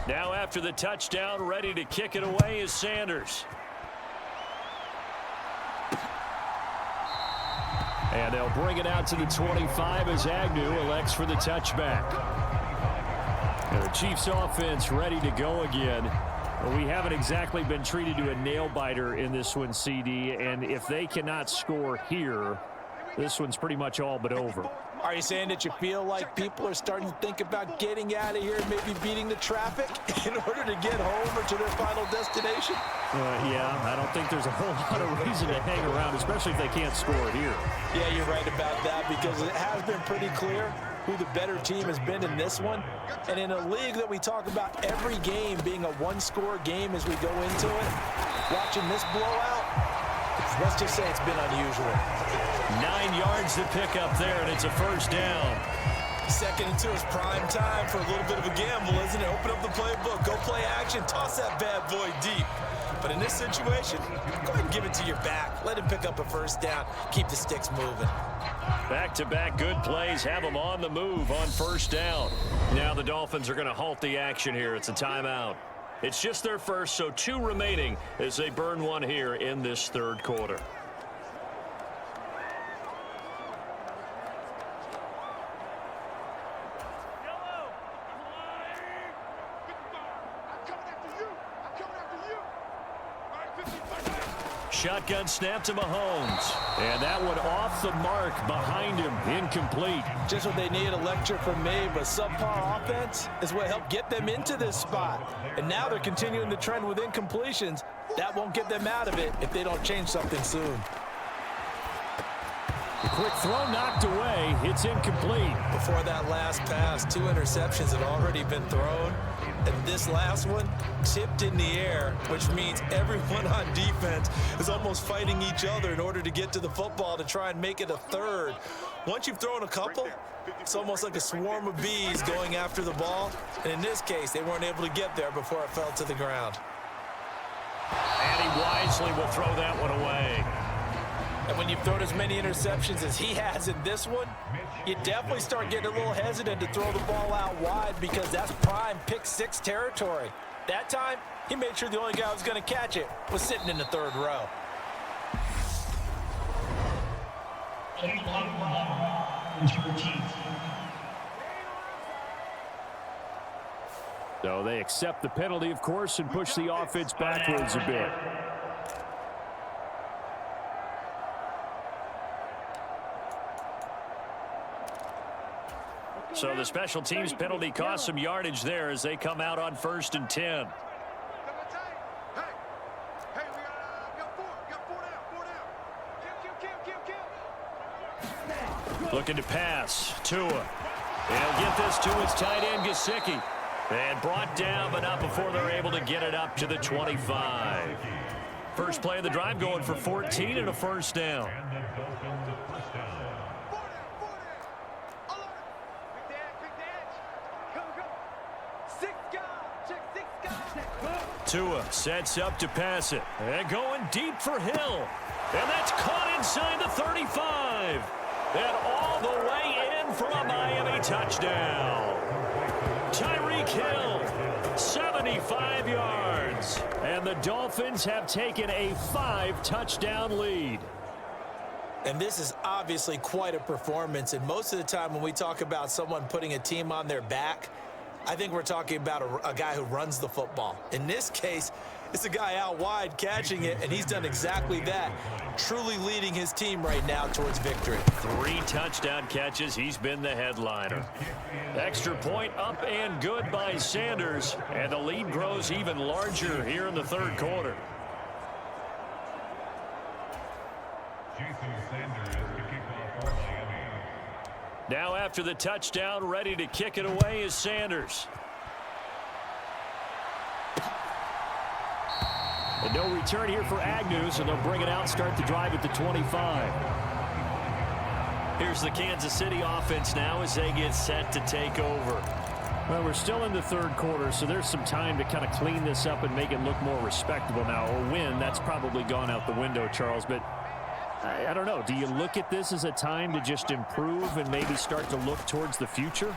Now after the touchdown, ready to kick it away is Sanders. And they'll bring it out to the 25 as Agnew elects for the touchback. And the Chiefs offense ready to go again. We haven't exactly been treated to a nail-biter in this one, CD, and if they cannot score here, this one's pretty much all but over. Are you saying that you feel like people are starting to think about getting out of here and maybe beating the traffic in order to get home or to their final destination? Yeah, I don't think there's a whole lot of reason to hang around, especially if they can't score here. Yeah, you're right about that, because it has been pretty clear who the better team has been in this one. And in a league that we talk about every game being a one-score game as we go into it, watching this blowout, let's just say it's been unusual. 9 yards to pick up there, and it's a first down. Second and 2 is prime time for a little bit of a gamble, isn't it? Open up the playbook, go play action, toss that bad boy deep. But in this situation, go ahead and give it to your back. Let him pick up a first down. Keep the sticks moving. Back-to-back good plays have them on the move on first down. Now the Dolphins are going to halt the action here. It's a timeout. It's just their first, so 2 remaining as they burn one here in this third quarter. Shotgun snap to Mahomes. And that one off the mark behind him. Incomplete. Just what they need, a lecture from me, but subpar offense is what helped get them into this spot. And now they're continuing the trend with incompletions. That won't get them out of it if they don't change something soon. The quick throw knocked away. It's incomplete. Before that last pass, 2 interceptions had already been thrown. And this last one tipped in the air, which means everyone on defense is almost fighting each other in order to get to the football to try and make it a third. Once you've thrown a couple, it's almost like a swarm of bees going after the ball. And in this case, they weren't able to get there before it fell to the ground. And he wisely will throw that one away. And when you've thrown as many interceptions as he has in this one, you definitely start getting a little hesitant to throw the ball out wide, because that's prime pick 6 territory. That time, he made sure the only guy who was going to catch it was sitting in the third row. So they accept the penalty, of course, and push the offense backwards a bit. So the special teams penalty cost some yardage there as they come out on 1st and 10. Looking to pass. Tua. He'll get this to his tight end, Gesicki. And brought down, but not before they're able to get it up to the 25. First play of the drive, going for 14 and a first down. Tua sets up to pass it. And going deep for Hill. And that's caught inside the 35. And all the way in for a Miami touchdown. Tyreek Hill, 75 yards. And the Dolphins have taken a 5-touchdown lead. And this is obviously quite a performance. And most of the time when we talk about someone putting a team on their back, I think we're talking about a guy who runs the football. In this case, it's a guy out wide catching it, and he's done exactly that, truly leading his team right now towards victory. 3 touchdown catches. He's been the headliner. Extra point up and good by Sanders, and the lead grows even larger here in the third quarter. Now after the touchdown, ready to kick it away is Sanders. And no return here for Agnew, so they'll bring it out, start the drive at the 25. Here's the Kansas City offense now as they get set to take over. Well, we're still in the third quarter, so there's some time to kind of clean this up and make it look more respectable now. A win, that's probably gone out the window, Charles, but I don't know. Do you look at this as a time to just improve and maybe start to look towards the future?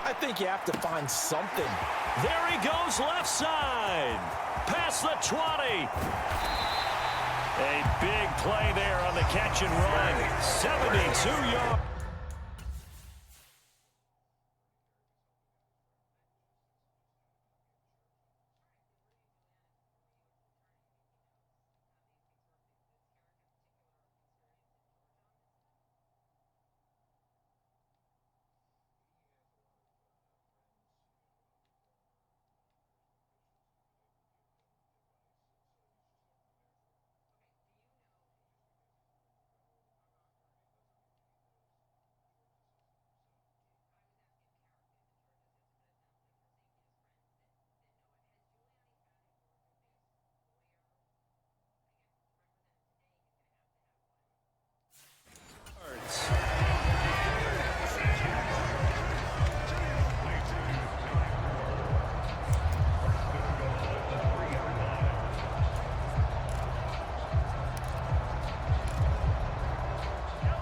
I think you have to find something. There he goes left side. Past the 20. A big play there on the catch and run. 72 yards.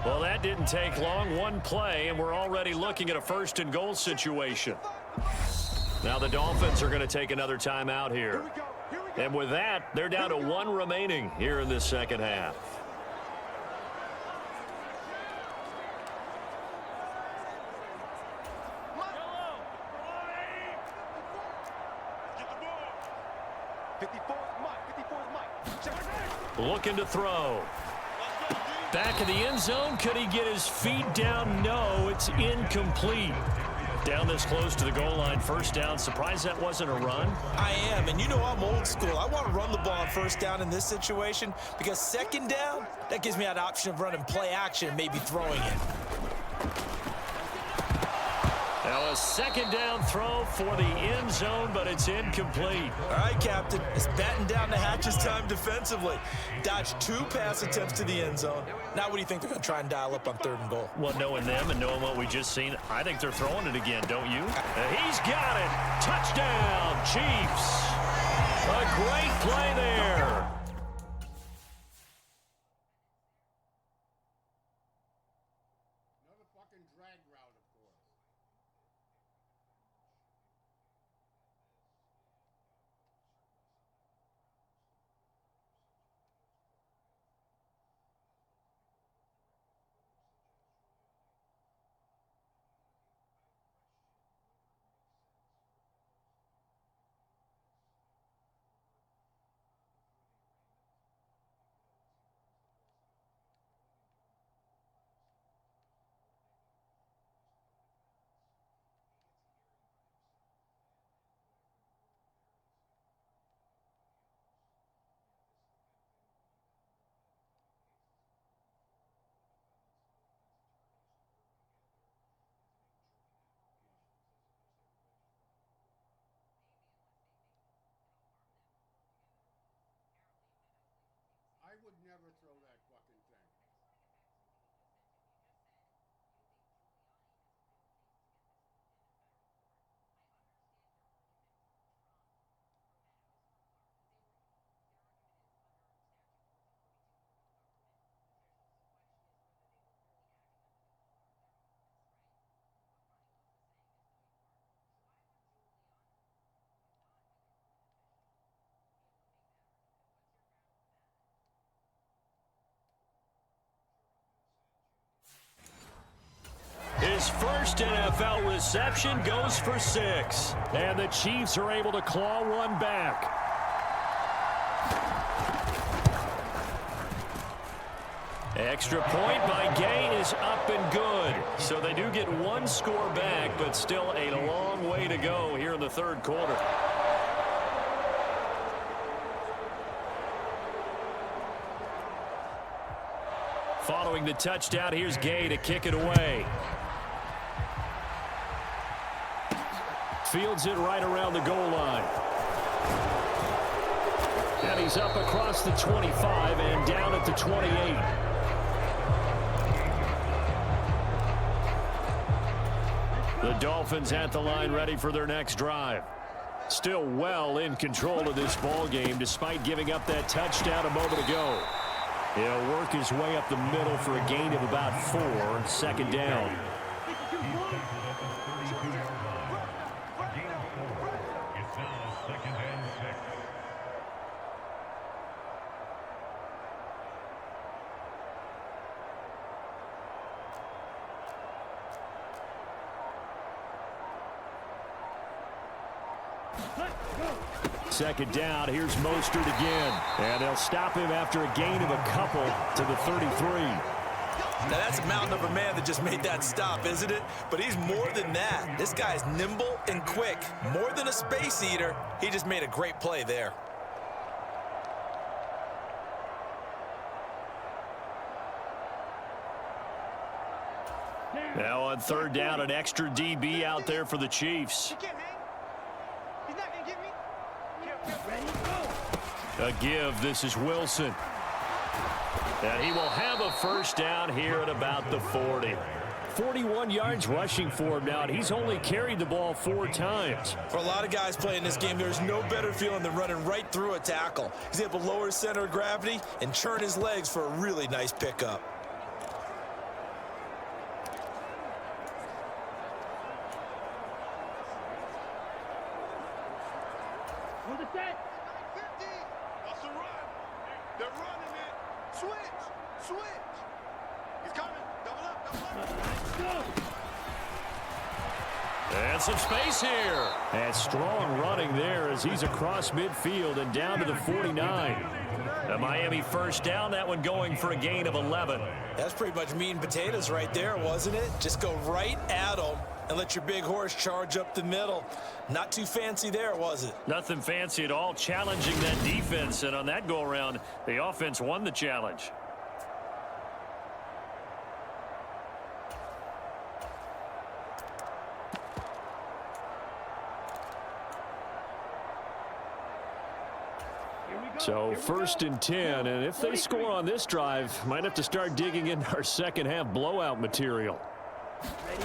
Well, that didn't take long. One play, and we're already looking at a first and goal situation. Now the Dolphins are going to take another timeout here. And with that, they're down to 1 remaining here in this second half. Looking to throw. Back in the end zone. Could he get his feet down? No, it's incomplete. Down this close to the goal line, first down. Surprised that wasn't a run? I am, and you know I'm old school. I want to run the ball on first down in this situation because second down, that gives me that option of running play action and maybe throwing it. Now a second down throw for the end zone, but it's incomplete. All right, Captain, it's batten down the hatches time defensively. Dodged 2 pass attempts to the end zone. Now what do you think they're going to try and dial up on third and goal? Well, knowing them and knowing what we just seen, I think they're throwing it again, don't you? He's got it. Touchdown, Chiefs. A great play there. Another fucking drag route, of course. I would never throw that fucking thing. first NFL reception goes for 6. And the Chiefs are able to claw one back. Extra point by Gay is up and good. So they do get one score back, but still a long way to go here in the third quarter. Following the touchdown, here's Gay to kick it away. Fields it right around the goal line. And he's up across the 25 and down at the 28. The Dolphins at the line, ready for their next drive. Still well in control of this ball game despite giving up that touchdown a moment ago. He'll work his way up the middle for a gain of about 4. Second down. Second down, here's Mostert again. And they'll stop him after a gain of a couple to the 33. Now that's a mountain of a man that just made that stop, isn't it? But he's more than that. This guy is nimble and quick. More than a space eater. He just made a great play there. Now on third down, an extra DB out there for the Chiefs. He can't hang. He's not going to get me. Ready, go. A give, this is Wilson. And he will have a first down here at about the 40. 41 yards rushing for him now, and he's only carried the ball 4 times. For a lot of guys playing this game, there's no better feeling than running right through a tackle. He's able to lower his center of gravity and churn his legs for a really nice pickup. On the set. 50. That's a run. They're running it. Switch. Switch. He's coming. Double up. Double up. Let's go. And some space here. And strong running there as he's across midfield and down to the 49. The Miami first down, that one going for a gain of 11. That's pretty much meat and potatoes right there, wasn't it? Just go right at him and let your big horse charge up the middle. Not too fancy there, was it? Nothing fancy at all, challenging that defense. And on that go-around, the offense won the challenge. So first and 10, and if they score on this drive, might have to start digging in our second half blowout material. Ready.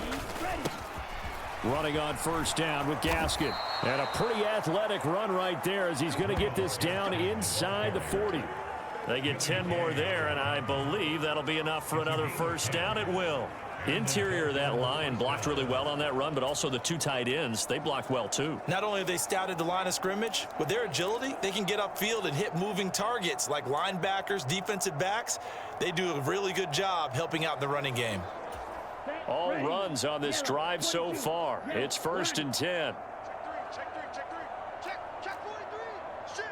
Running on first down with Gaskin. And a pretty athletic run right there as he's going to get this down inside the 40. They get 10 more there, and I believe that'll be enough for another first down. It will. Interior of that line blocked really well on that run, but also the 2 tight ends, they blocked well too. Not only have they scouted the line of scrimmage, with their agility, they can get upfield and hit moving targets like linebackers, defensive backs. They do a really good job helping out in the running game. All runs on this drive so far. It's first and 10. Check 3. Check 3. Check 43. Shift.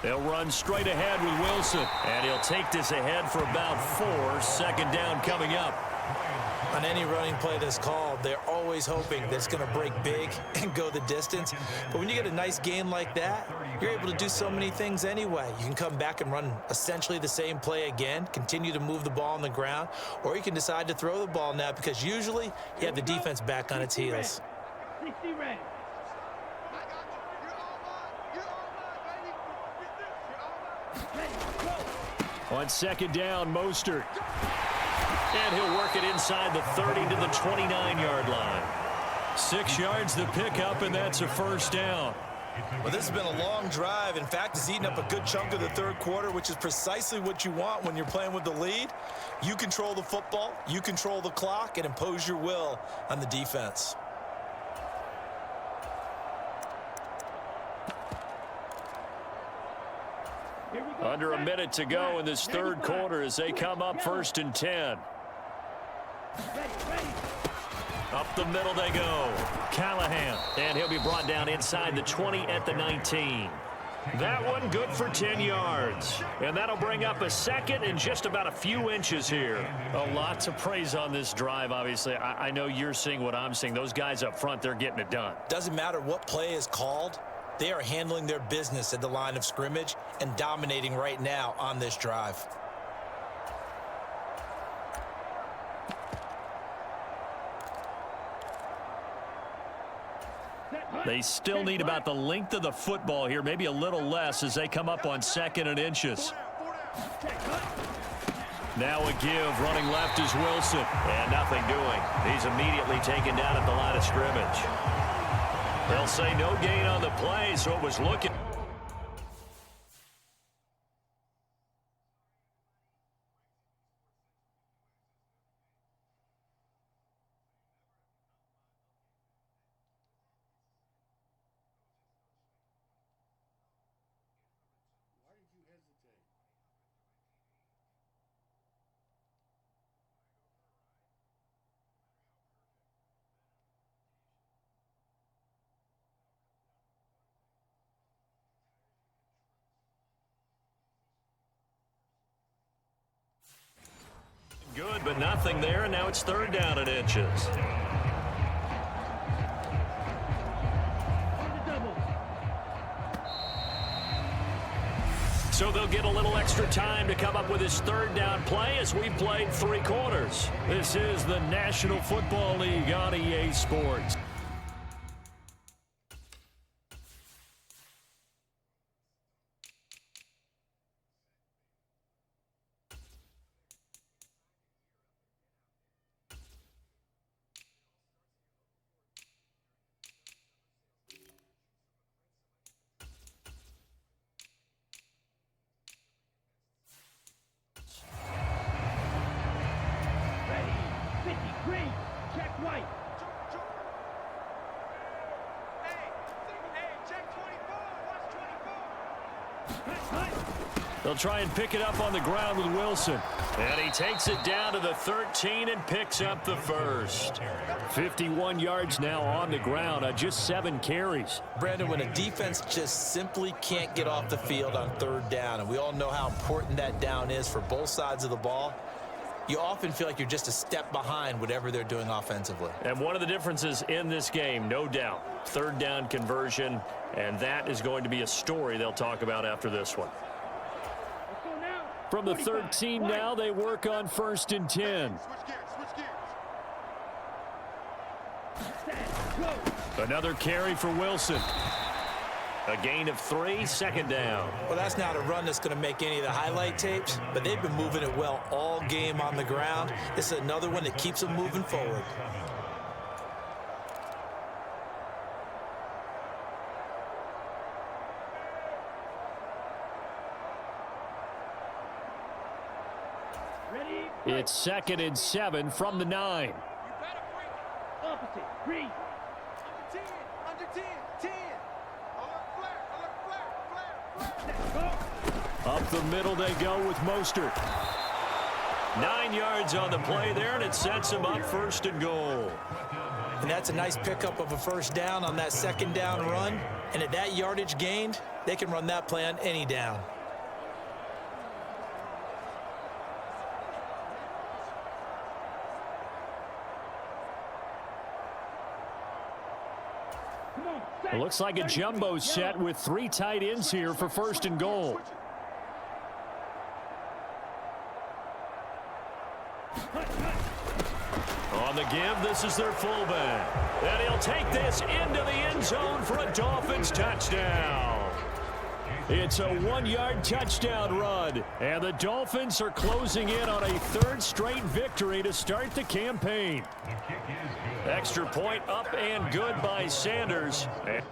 They'll run straight ahead with Wilson. And he'll take this ahead for about 4. Second down coming up. On any running play that's called, they're always hoping that it's going to break big and go the distance. But when you get a nice gain like that, you're able to do so many things anyway. You can come back and run essentially the same play again, continue to move the ball on the ground, or you can decide to throw the ball now because usually you have the defense back on its heels. 60 ready. I got you. You're all mine, baby. Get this. You're all mine. Ready, go. On second down, Mostert. And he'll work it inside the 30 to the 29-yard line. 6 yards the pickup, and that's a first down. Well, this has been a long drive. In fact, it's eaten up a good chunk of the third quarter, which is precisely what you want when you're playing with the lead. You control the football, you control the clock, and impose your will on the defense. Under a minute to go in this third quarter as they come up first and 10. Ready. Up the middle they go. Callahan. And he'll be brought down inside the 20 at the 19. That one good for 10 yards. And that'll bring up a second and just about a few inches here. A lot to praise on this drive, obviously. I know you're seeing what I'm seeing. Those guys up front, they're getting it done. Doesn't matter what play is called. They are handling their business at the line of scrimmage and dominating right now on this drive. They still need about the length of the football here, maybe a little less as they come up on 2nd and inches. Now a give, running left is Wilson. And nothing doing. He's immediately taken down at the line of scrimmage. They'll say no gain on the play, so it was looking. Why did you hesitate? Good, but nothing there, and now it's 3rd down and inches. On the double. So they'll get a little extra time to come up with his 3rd down play as we've played 3 quarters. This is the National Football League on EA Sports. Ready. 50. Green. Check white. Hey, check 24. Watch 24. Cut. They'll try and pick it up on the ground with Wilson. And he takes it down to the 13 and picks up the first. 51 yards now on the ground on just 7 carries. Brandon, when a defense just simply can't get off the field on 3rd down, and we all know how important that down is for both sides of the ball, you often feel like you're just a step behind whatever they're doing offensively. And one of the differences in this game, no doubt, 3rd down conversion, and that is going to be a story they'll talk about after this one. Let's go now. From the 45. 13 White. now, they work on 1st and 10. Switch gears. Set. Go. Another carry for Wilson. A gain of 3, 2nd down. Well, that's not a run that's going to make any of the highlight tapes, but they've been moving it well all game on the ground. This is another one that keeps them moving forward. Ready. It's 2nd and 7 from the 9. Opposite. Green. Under 10. 10. Flare. Set. Go. Up the middle they go with Mostert. 9 yards on the play there, and it sets him up 1st and goal. And that's a nice pickup of a 1st down on that 2nd down run. And at that yardage gained, they can run that play on any down. Come on. Set. It looks like a jumbo set with 3 tight ends here for 1st and goal. On the give, this is their fullback. And he'll take this into the end zone for a Dolphins touchdown. It's a 1-yard touchdown run, and the Dolphins are closing in on a 3rd straight victory to start the campaign. Extra point up and good by Sanders. And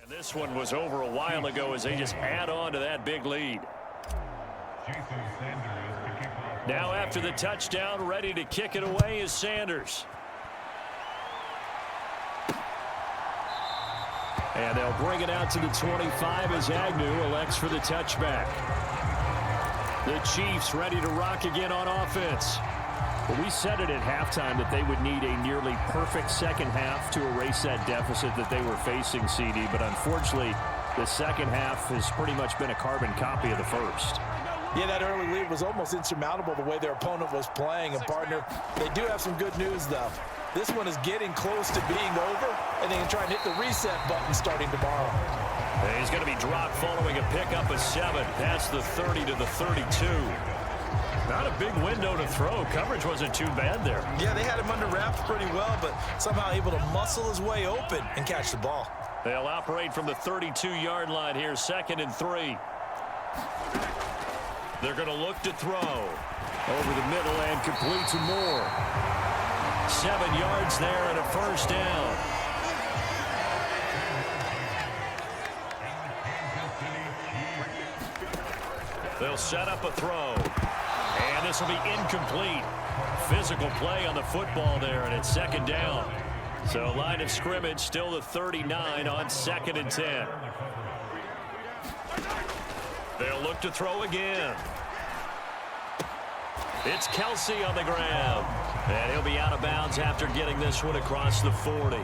this one was over a while ago as they just add on to that big lead. Now after the touchdown, ready to kick it away is Sanders. And they'll bring it out to the 25 as Agnew elects for the touchback. The Chiefs ready to rock again on offense. Well, we said it at halftime that they would need a nearly perfect second half to erase that deficit that they were facing, CD. But unfortunately, the second half has pretty much been a carbon copy of the first. Yeah, that early lead was almost insurmountable the way their opponent was playing. And, partner, they do have some good news, though. This one is getting close to being over, and they can try and hit the reset button starting tomorrow. And he's going to be dropped following a pickup of 7 past the 30 to the 32. Not a big window to throw. Coverage wasn't too bad there. Yeah, they had him under wraps pretty well, but somehow able to muscle his way open and catch the ball. They'll operate from the 32-yard line here, 2nd and 3. They're going to look to throw. Over the middle and complete to Moore. 7 yards there and a first down. They'll set up a throw. And this will be incomplete. Physical play on the football there, and it's 2nd down. So line of scrimmage still the 39 on 2nd and 10. They'll look to throw again. It's Kelsey on the grab. And he'll be out of bounds after getting this one across the 40.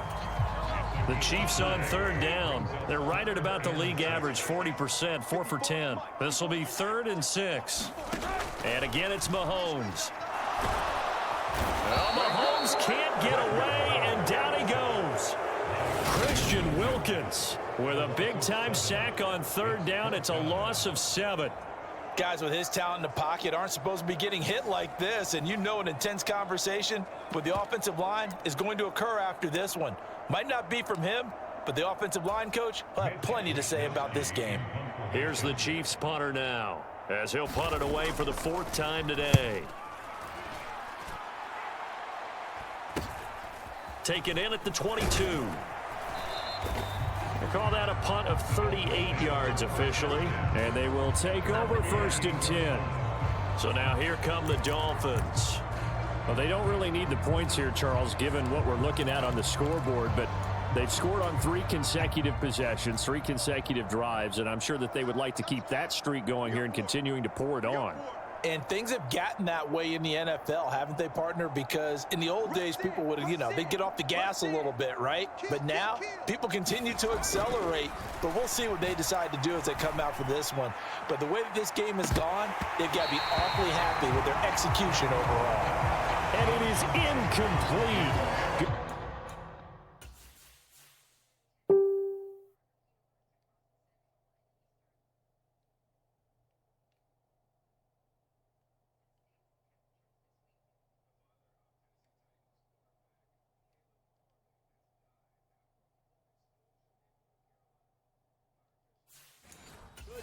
The Chiefs on 3rd down. They're right at about the league average, 40%, 4 for 10. This will be 3rd and 6. And again, it's Mahomes. Well, Mahomes can't get away, and down he goes. Christian Wilkins with a big-time sack on 3rd down. It's a loss of 7. Guys with his talent in the pocket aren't supposed to be getting hit like this, and you know an intense conversation with the offensive line is going to occur after this one. Might not be from him, but the offensive line coach will have plenty to say about this game. Here's the Chiefs punter now, as he'll punt it away for the 4th time today. Taken in at the 22. They call that a punt of 38 yards officially. And they will take over 1st and 10. So now here come the Dolphins. Well, they don't really need the points here, Charles, given what we're looking at on the scoreboard. But they've scored on 3 consecutive possessions, 3 consecutive drives. And I'm sure that they would like to keep that streak going here and continuing to pour it on. And things have gotten that way in the NFL, haven't they, partner? Because in the old days, people would, they'd get off the gas a little bit, right? But now, people continue to accelerate. But we'll see what they decide to do as they come out for this one. But the way that this game has gone, they've got to be awfully happy with their execution overall. And it is incomplete.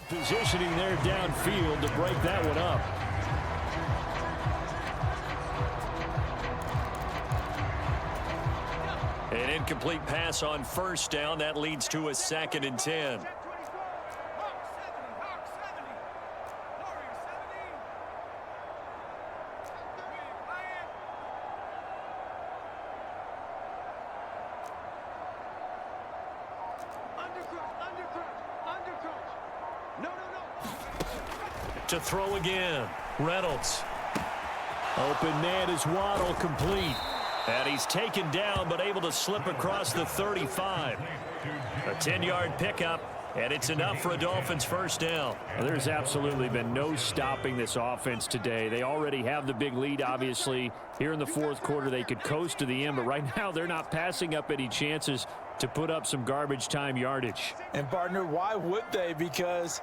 Positioning there downfield to break that one up. An incomplete pass on 1st down. That leads to a 2nd and 10. To throw again. Reynolds. Open man is Waddle, complete. And he's taken down but able to slip across the 35. A 10-yard pickup, and it's enough for a Dolphins 1st down. Well, there's absolutely been no stopping this offense today. They already have the big lead, obviously. Here in the 4th quarter, they could coast to the end, but right now they're not passing up any chances to put up some garbage time yardage. And, partner, why would they? Because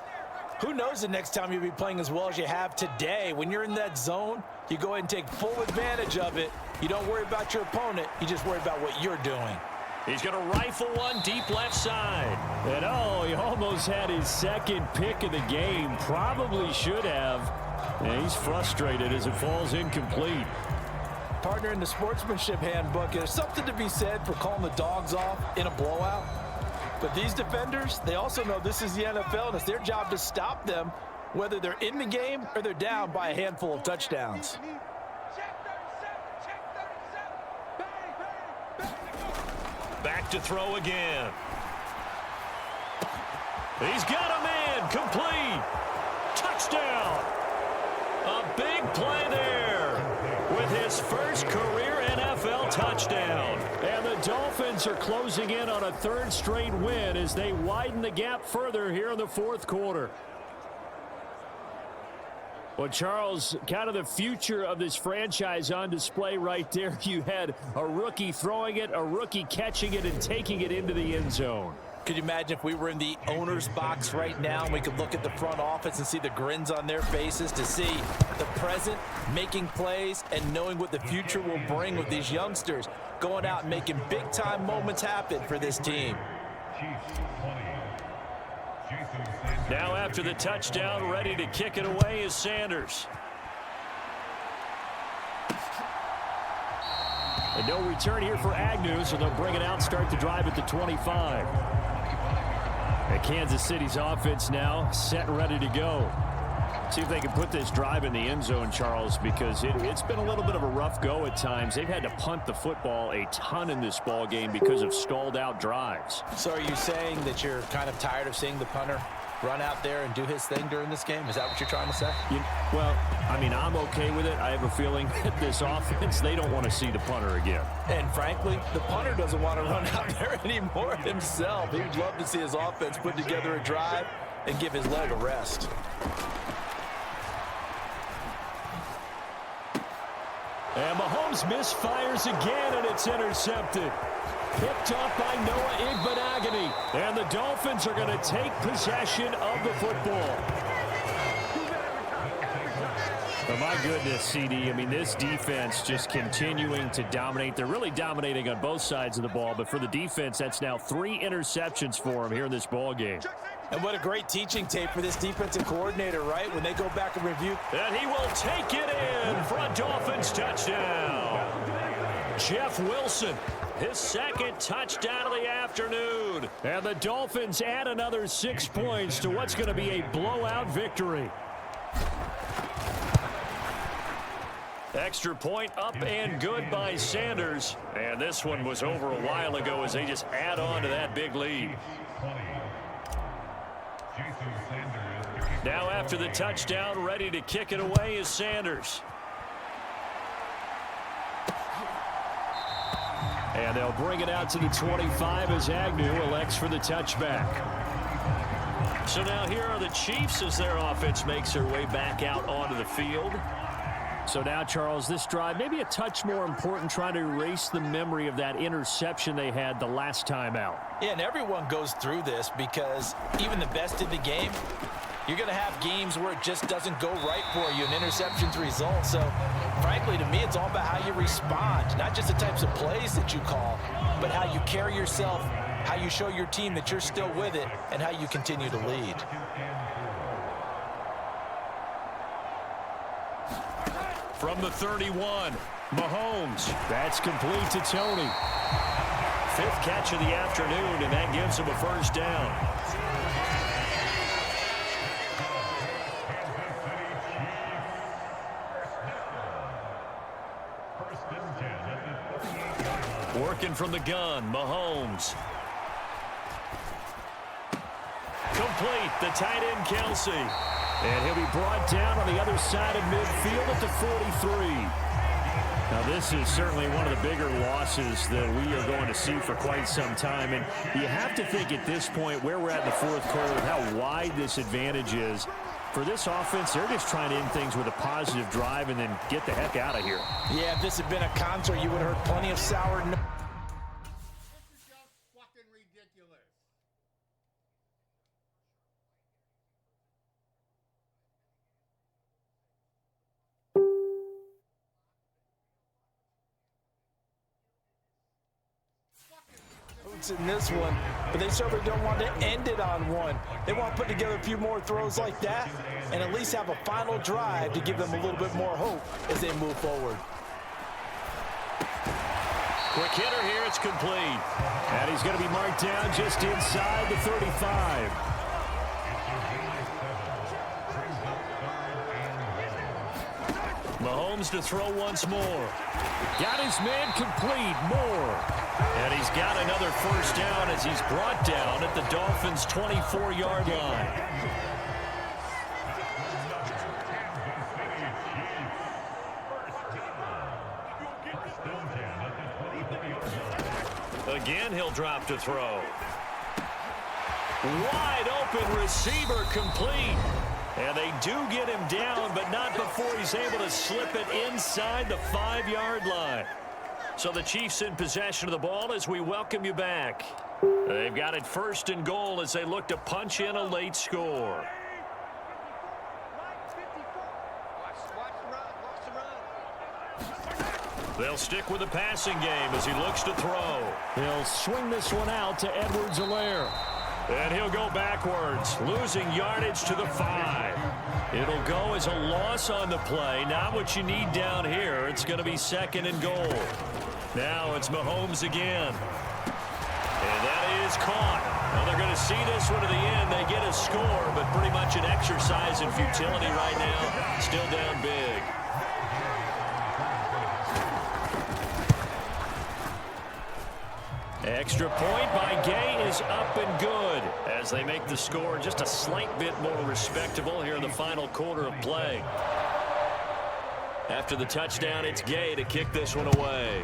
who knows the next time you'll be playing as well as you have today. When you're in that zone, you go ahead and take full advantage of it. You don't worry about your opponent. You just worry about what you're doing. He's going to rifle one deep left side. And, oh, he almost had his 2nd pick of the game. Probably should have. And he's frustrated as it falls incomplete. Partner, in the sportsmanship handbook, there's something to be said for calling the dogs off in a blowout. But these defenders, they also know this is the NFL, and it's their job to stop them, whether they're in the game or they're down by a handful of touchdowns. Back to throw again. He's got a man. Complete. Touchdown. A big play there with his first career NFL touchdown. And the Dolphins are closing in on a third straight win as they widen the gap further here in the fourth quarter. Well, Charles, kind of the future of this franchise on display right there. You had a rookie throwing it, a rookie catching it, and taking it into the end zone. Could you imagine if we were in the owner's box right now and we could look at the front office and see the grins on their faces to see the present making plays and knowing what the future will bring with these youngsters going out and making big-time moments happen for this team. Now after the touchdown, ready to kick it away is Sanders. And no return here for Agnew, so they'll bring it out, start the drive at the 25. And Kansas City's offense now set and ready to go. See if they can put this drive in the end zone, Charles, because it's been a little bit of a rough go at times. They've had to punt the football a ton in this ball game because of stalled out drives. So are you saying that you're kind of tired of seeing the punter run out there and do his thing during this game? Is that what you're trying to say? Well, I mean, I'm okay with it. I have a feeling that this offense, they don't want to see the punter again. And frankly, the punter doesn't want to run out there anymore himself. He would love to see his offense put together a drive and give his leg a rest. And Mahomes misfires again, and it's intercepted. Picked up by Noah Igbenogany. And the Dolphins are going to take possession of the football. Oh, my goodness, CD. I mean, this defense just continuing to dominate. They're really dominating on both sides of the ball. But for the defense, that's now 3 interceptions for them here in this ball game. And what a great teaching tape for this defensive coordinator, right? When they go back and review. And he will take it in for a Dolphins touchdown. Jeff Wilson, his second touchdown of the afternoon. And the Dolphins add another 6 points to what's going to be a blowout victory. Extra point up and good by Sanders. And this one was over a while ago as they just add on to that big lead. Now after the touchdown, ready to kick it away is Sanders. And they'll bring it out to the 25 as Agnew elects for the touchback. So now here are the Chiefs as their offense makes their way back out onto the field. So now, Charles, this drive maybe a touch more important, trying to erase the memory of that interception they had the last time out. Yeah, and everyone goes through this because even the best in the game, you're going to have games where it just doesn't go right for you, and interceptions result. So, frankly, to me, it's all about how you respond, not just the types of plays that you call, but how you carry yourself, how you show your team that you're still with it, and how you continue to lead. From the 31, Mahomes. That's complete to Tony. 5th catch of the afternoon, and that gives him a first down. Working from the gun, Mahomes. Complete, the tight end, Kelsey. And he'll be brought down on the other side of midfield at the 43. Now, this is certainly one of the bigger losses that we are going to see for quite some time. And you have to think at this point where we're at in the fourth quarter, how wide this advantage is. For this offense, they're just trying to end things with a positive drive and then get the heck out of here. Yeah, if this had been a concert, you would have heard plenty of sour notes. This is just fucking ridiculous. In this one, but they certainly don't want to end it on one. They want to put together a few more throws like that and at least have a final drive to give them a little bit more hope as they move forward. Quick hitter here, it's complete. And he's going to be marked down just inside the 35. Mahomes comes to throw once more. Got his man complete. Moore. And he's got another first down as he's brought down at the Dolphins' 24-yard line. Again, he'll drop to throw. Wide open receiver complete. And they do get him down, but not before he's able to slip it inside the 5-yard line. So the Chiefs in possession of the ball as we welcome you back. They've got it first and goal as they look to punch in a late score. They'll stick with the passing game as he looks to throw. He'll swing this one out to Edwards-Helaire. And he'll go backwards, losing yardage to the 5. It'll go as a loss on the play. Not what you need down here. It's going to be second and goal. Now it's Mahomes again. And that is caught. Well, they're going to see this one to the end. They get a score, but pretty much an exercise in futility right now. Still down big. Extra point by Gay is up and good as they make the score just a slight bit more respectable here in the final quarter of play. After the touchdown, it's Gay to kick this one away.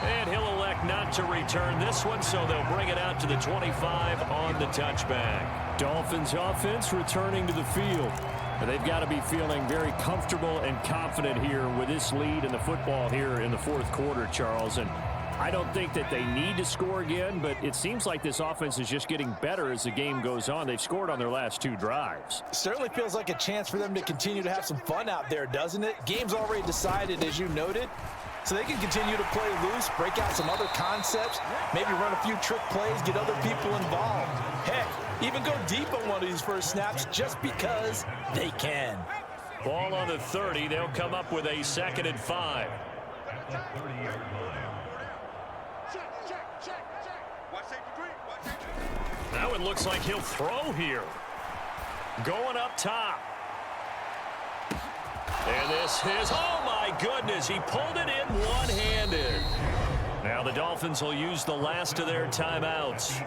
And he'll elect not to return this one, so they'll bring it out to the 25 on the touchback. Dolphins offense returning to the field. They've got to be feeling very comfortable and confident here with this lead in the football here in the fourth quarter, Charles. And I don't think that they need to score again, but it seems like this offense is just getting better as the game goes on. They've scored on their last 2 drives. Certainly feels like a chance for them to continue to have some fun out there, doesn't it? Game's already decided, as you noted. So they can continue to play loose, break out some other concepts, maybe run a few trick plays, get other people involved. Heck, even go deep on one of these first snaps just because they can. Ball on the 30. They'll come up with a 2nd and 5. Now it looks like he'll throw here. Going up top. And this is, oh my goodness, he pulled it in one-handed. Now the Dolphins will use the last of their timeouts.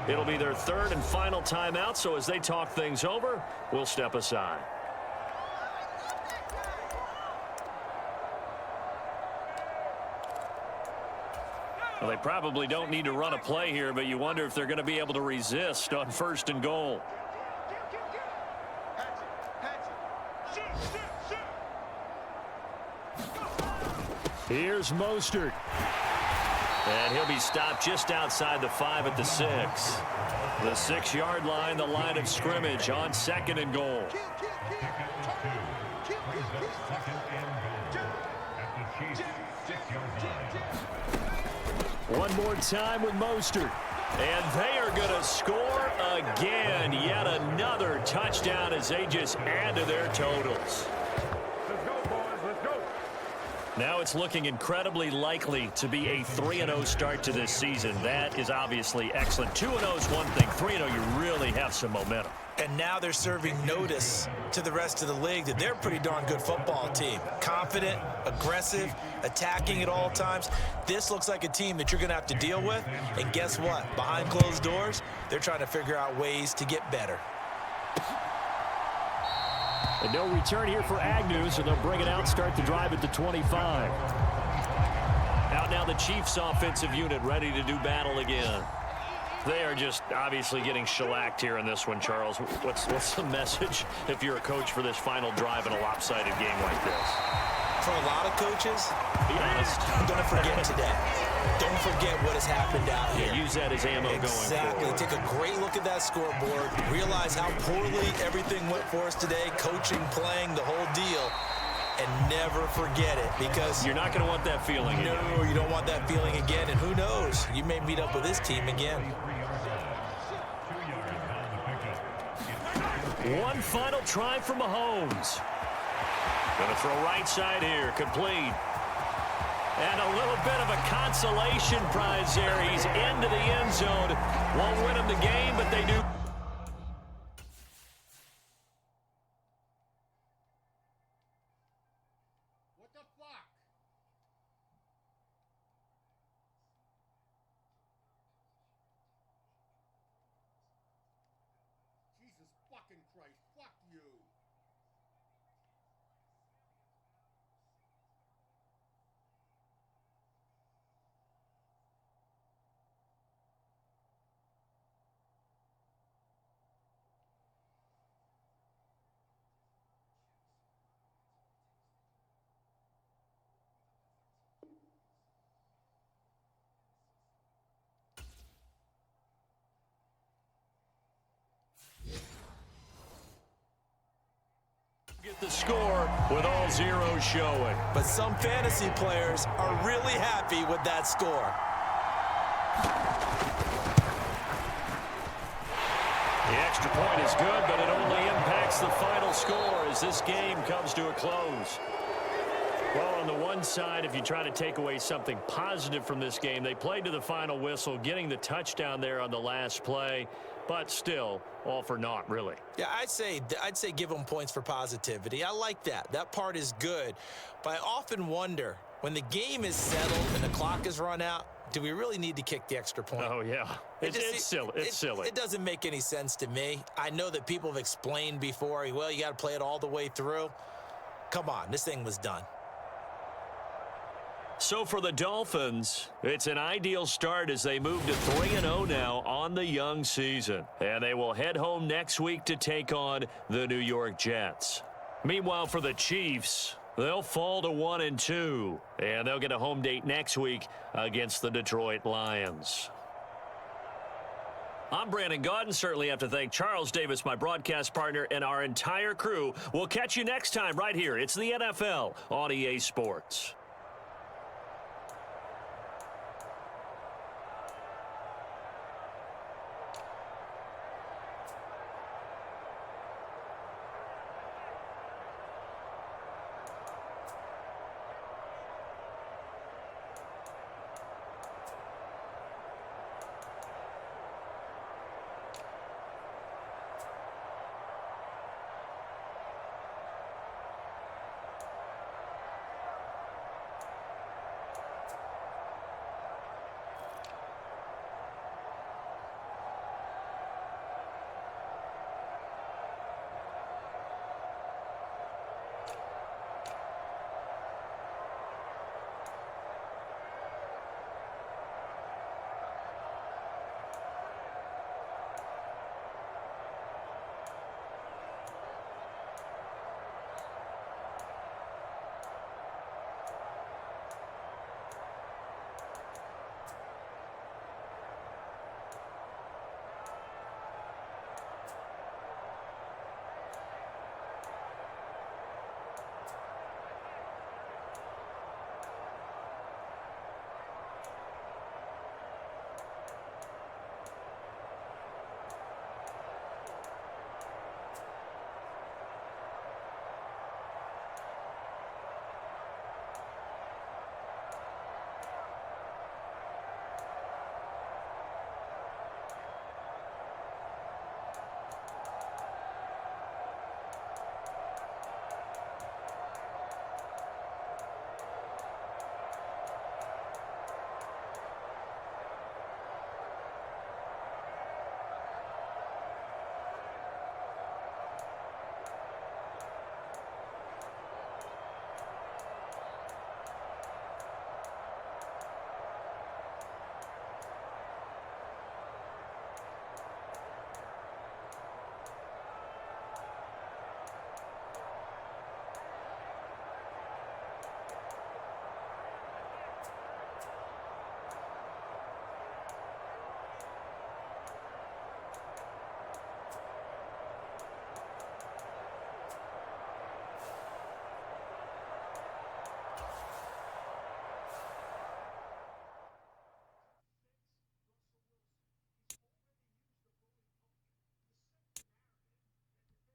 It'll be their 3rd and final timeout, so as they talk things over, we'll step aside. Well, they probably don't need to run a play here, but you wonder if they're going to be able to resist on 1st and goal. Here's Mostert. And he'll be stopped just outside the 5 at the 6. The 6-yard line, the line of scrimmage on 2nd and goal. One more time with Mostert. And they are going to score again. Yet another touchdown as they just add to their totals. Now it's looking incredibly likely to be a 3-0 start to this season. That is obviously excellent. 2-0 is one thing. 3-0, you really have some momentum. And now they're serving notice to the rest of the league that they're a pretty darn good football team. Confident, aggressive, attacking at all times. This looks like a team that you're going to have to deal with. And guess what? Behind closed doors, they're trying to figure out ways to get better. And no return here for Agnew, so they'll bring it out, start the drive at the 25. Out now the Chiefs offensive unit ready to do battle again. They are just obviously getting shellacked here in this one, Charles. What's the message if you're a coach for this final drive in a lopsided game like this? For a lot of coaches, be honest, don't forget today. Don't forget what has happened out here. Yeah, use that as ammo going forward. Exactly. Take a great look at that scoreboard. Realize how poorly everything went for us today. Coaching, playing, the whole deal. And never forget it, because you're not going to want that feeling again. No, you don't want that feeling again. And who knows? You may meet up with this team again. One final try for Mahomes. Going to throw right side here. Complete. And a little bit of a consolation prize there. He's into the end zone. Won't win him the game, but they do. The score with all zeros showing. But some fantasy players are really happy with that score. The extra point is good, but it only impacts the final score as this game comes to a close. Well, on the one side, if you try to take away something positive from this game, they played to the final whistle, getting the touchdown there on the last play, but still, all for naught, really. Yeah, I'd say give them points for positivity. I like that. That part is good. But I often wonder, when the game is settled and the clock is run out, do we really need to kick the extra point? Oh, yeah. It's silly. It's silly. It doesn't make any sense to me. I know that people have explained before, well, you got to play it all the way through. Come on, this thing was done. So for the Dolphins, it's an ideal start as they move to 3-0 now on the young season. And they will head home next week to take on the New York Jets. Meanwhile, for the Chiefs, they'll fall to 1-2. And they'll get a home date next week against the Detroit Lions. I'm Brandon Gaudin. Certainly have to thank Charles Davis, my broadcast partner, and our entire crew. We'll catch you next time right here. It's the NFL on EA Sports.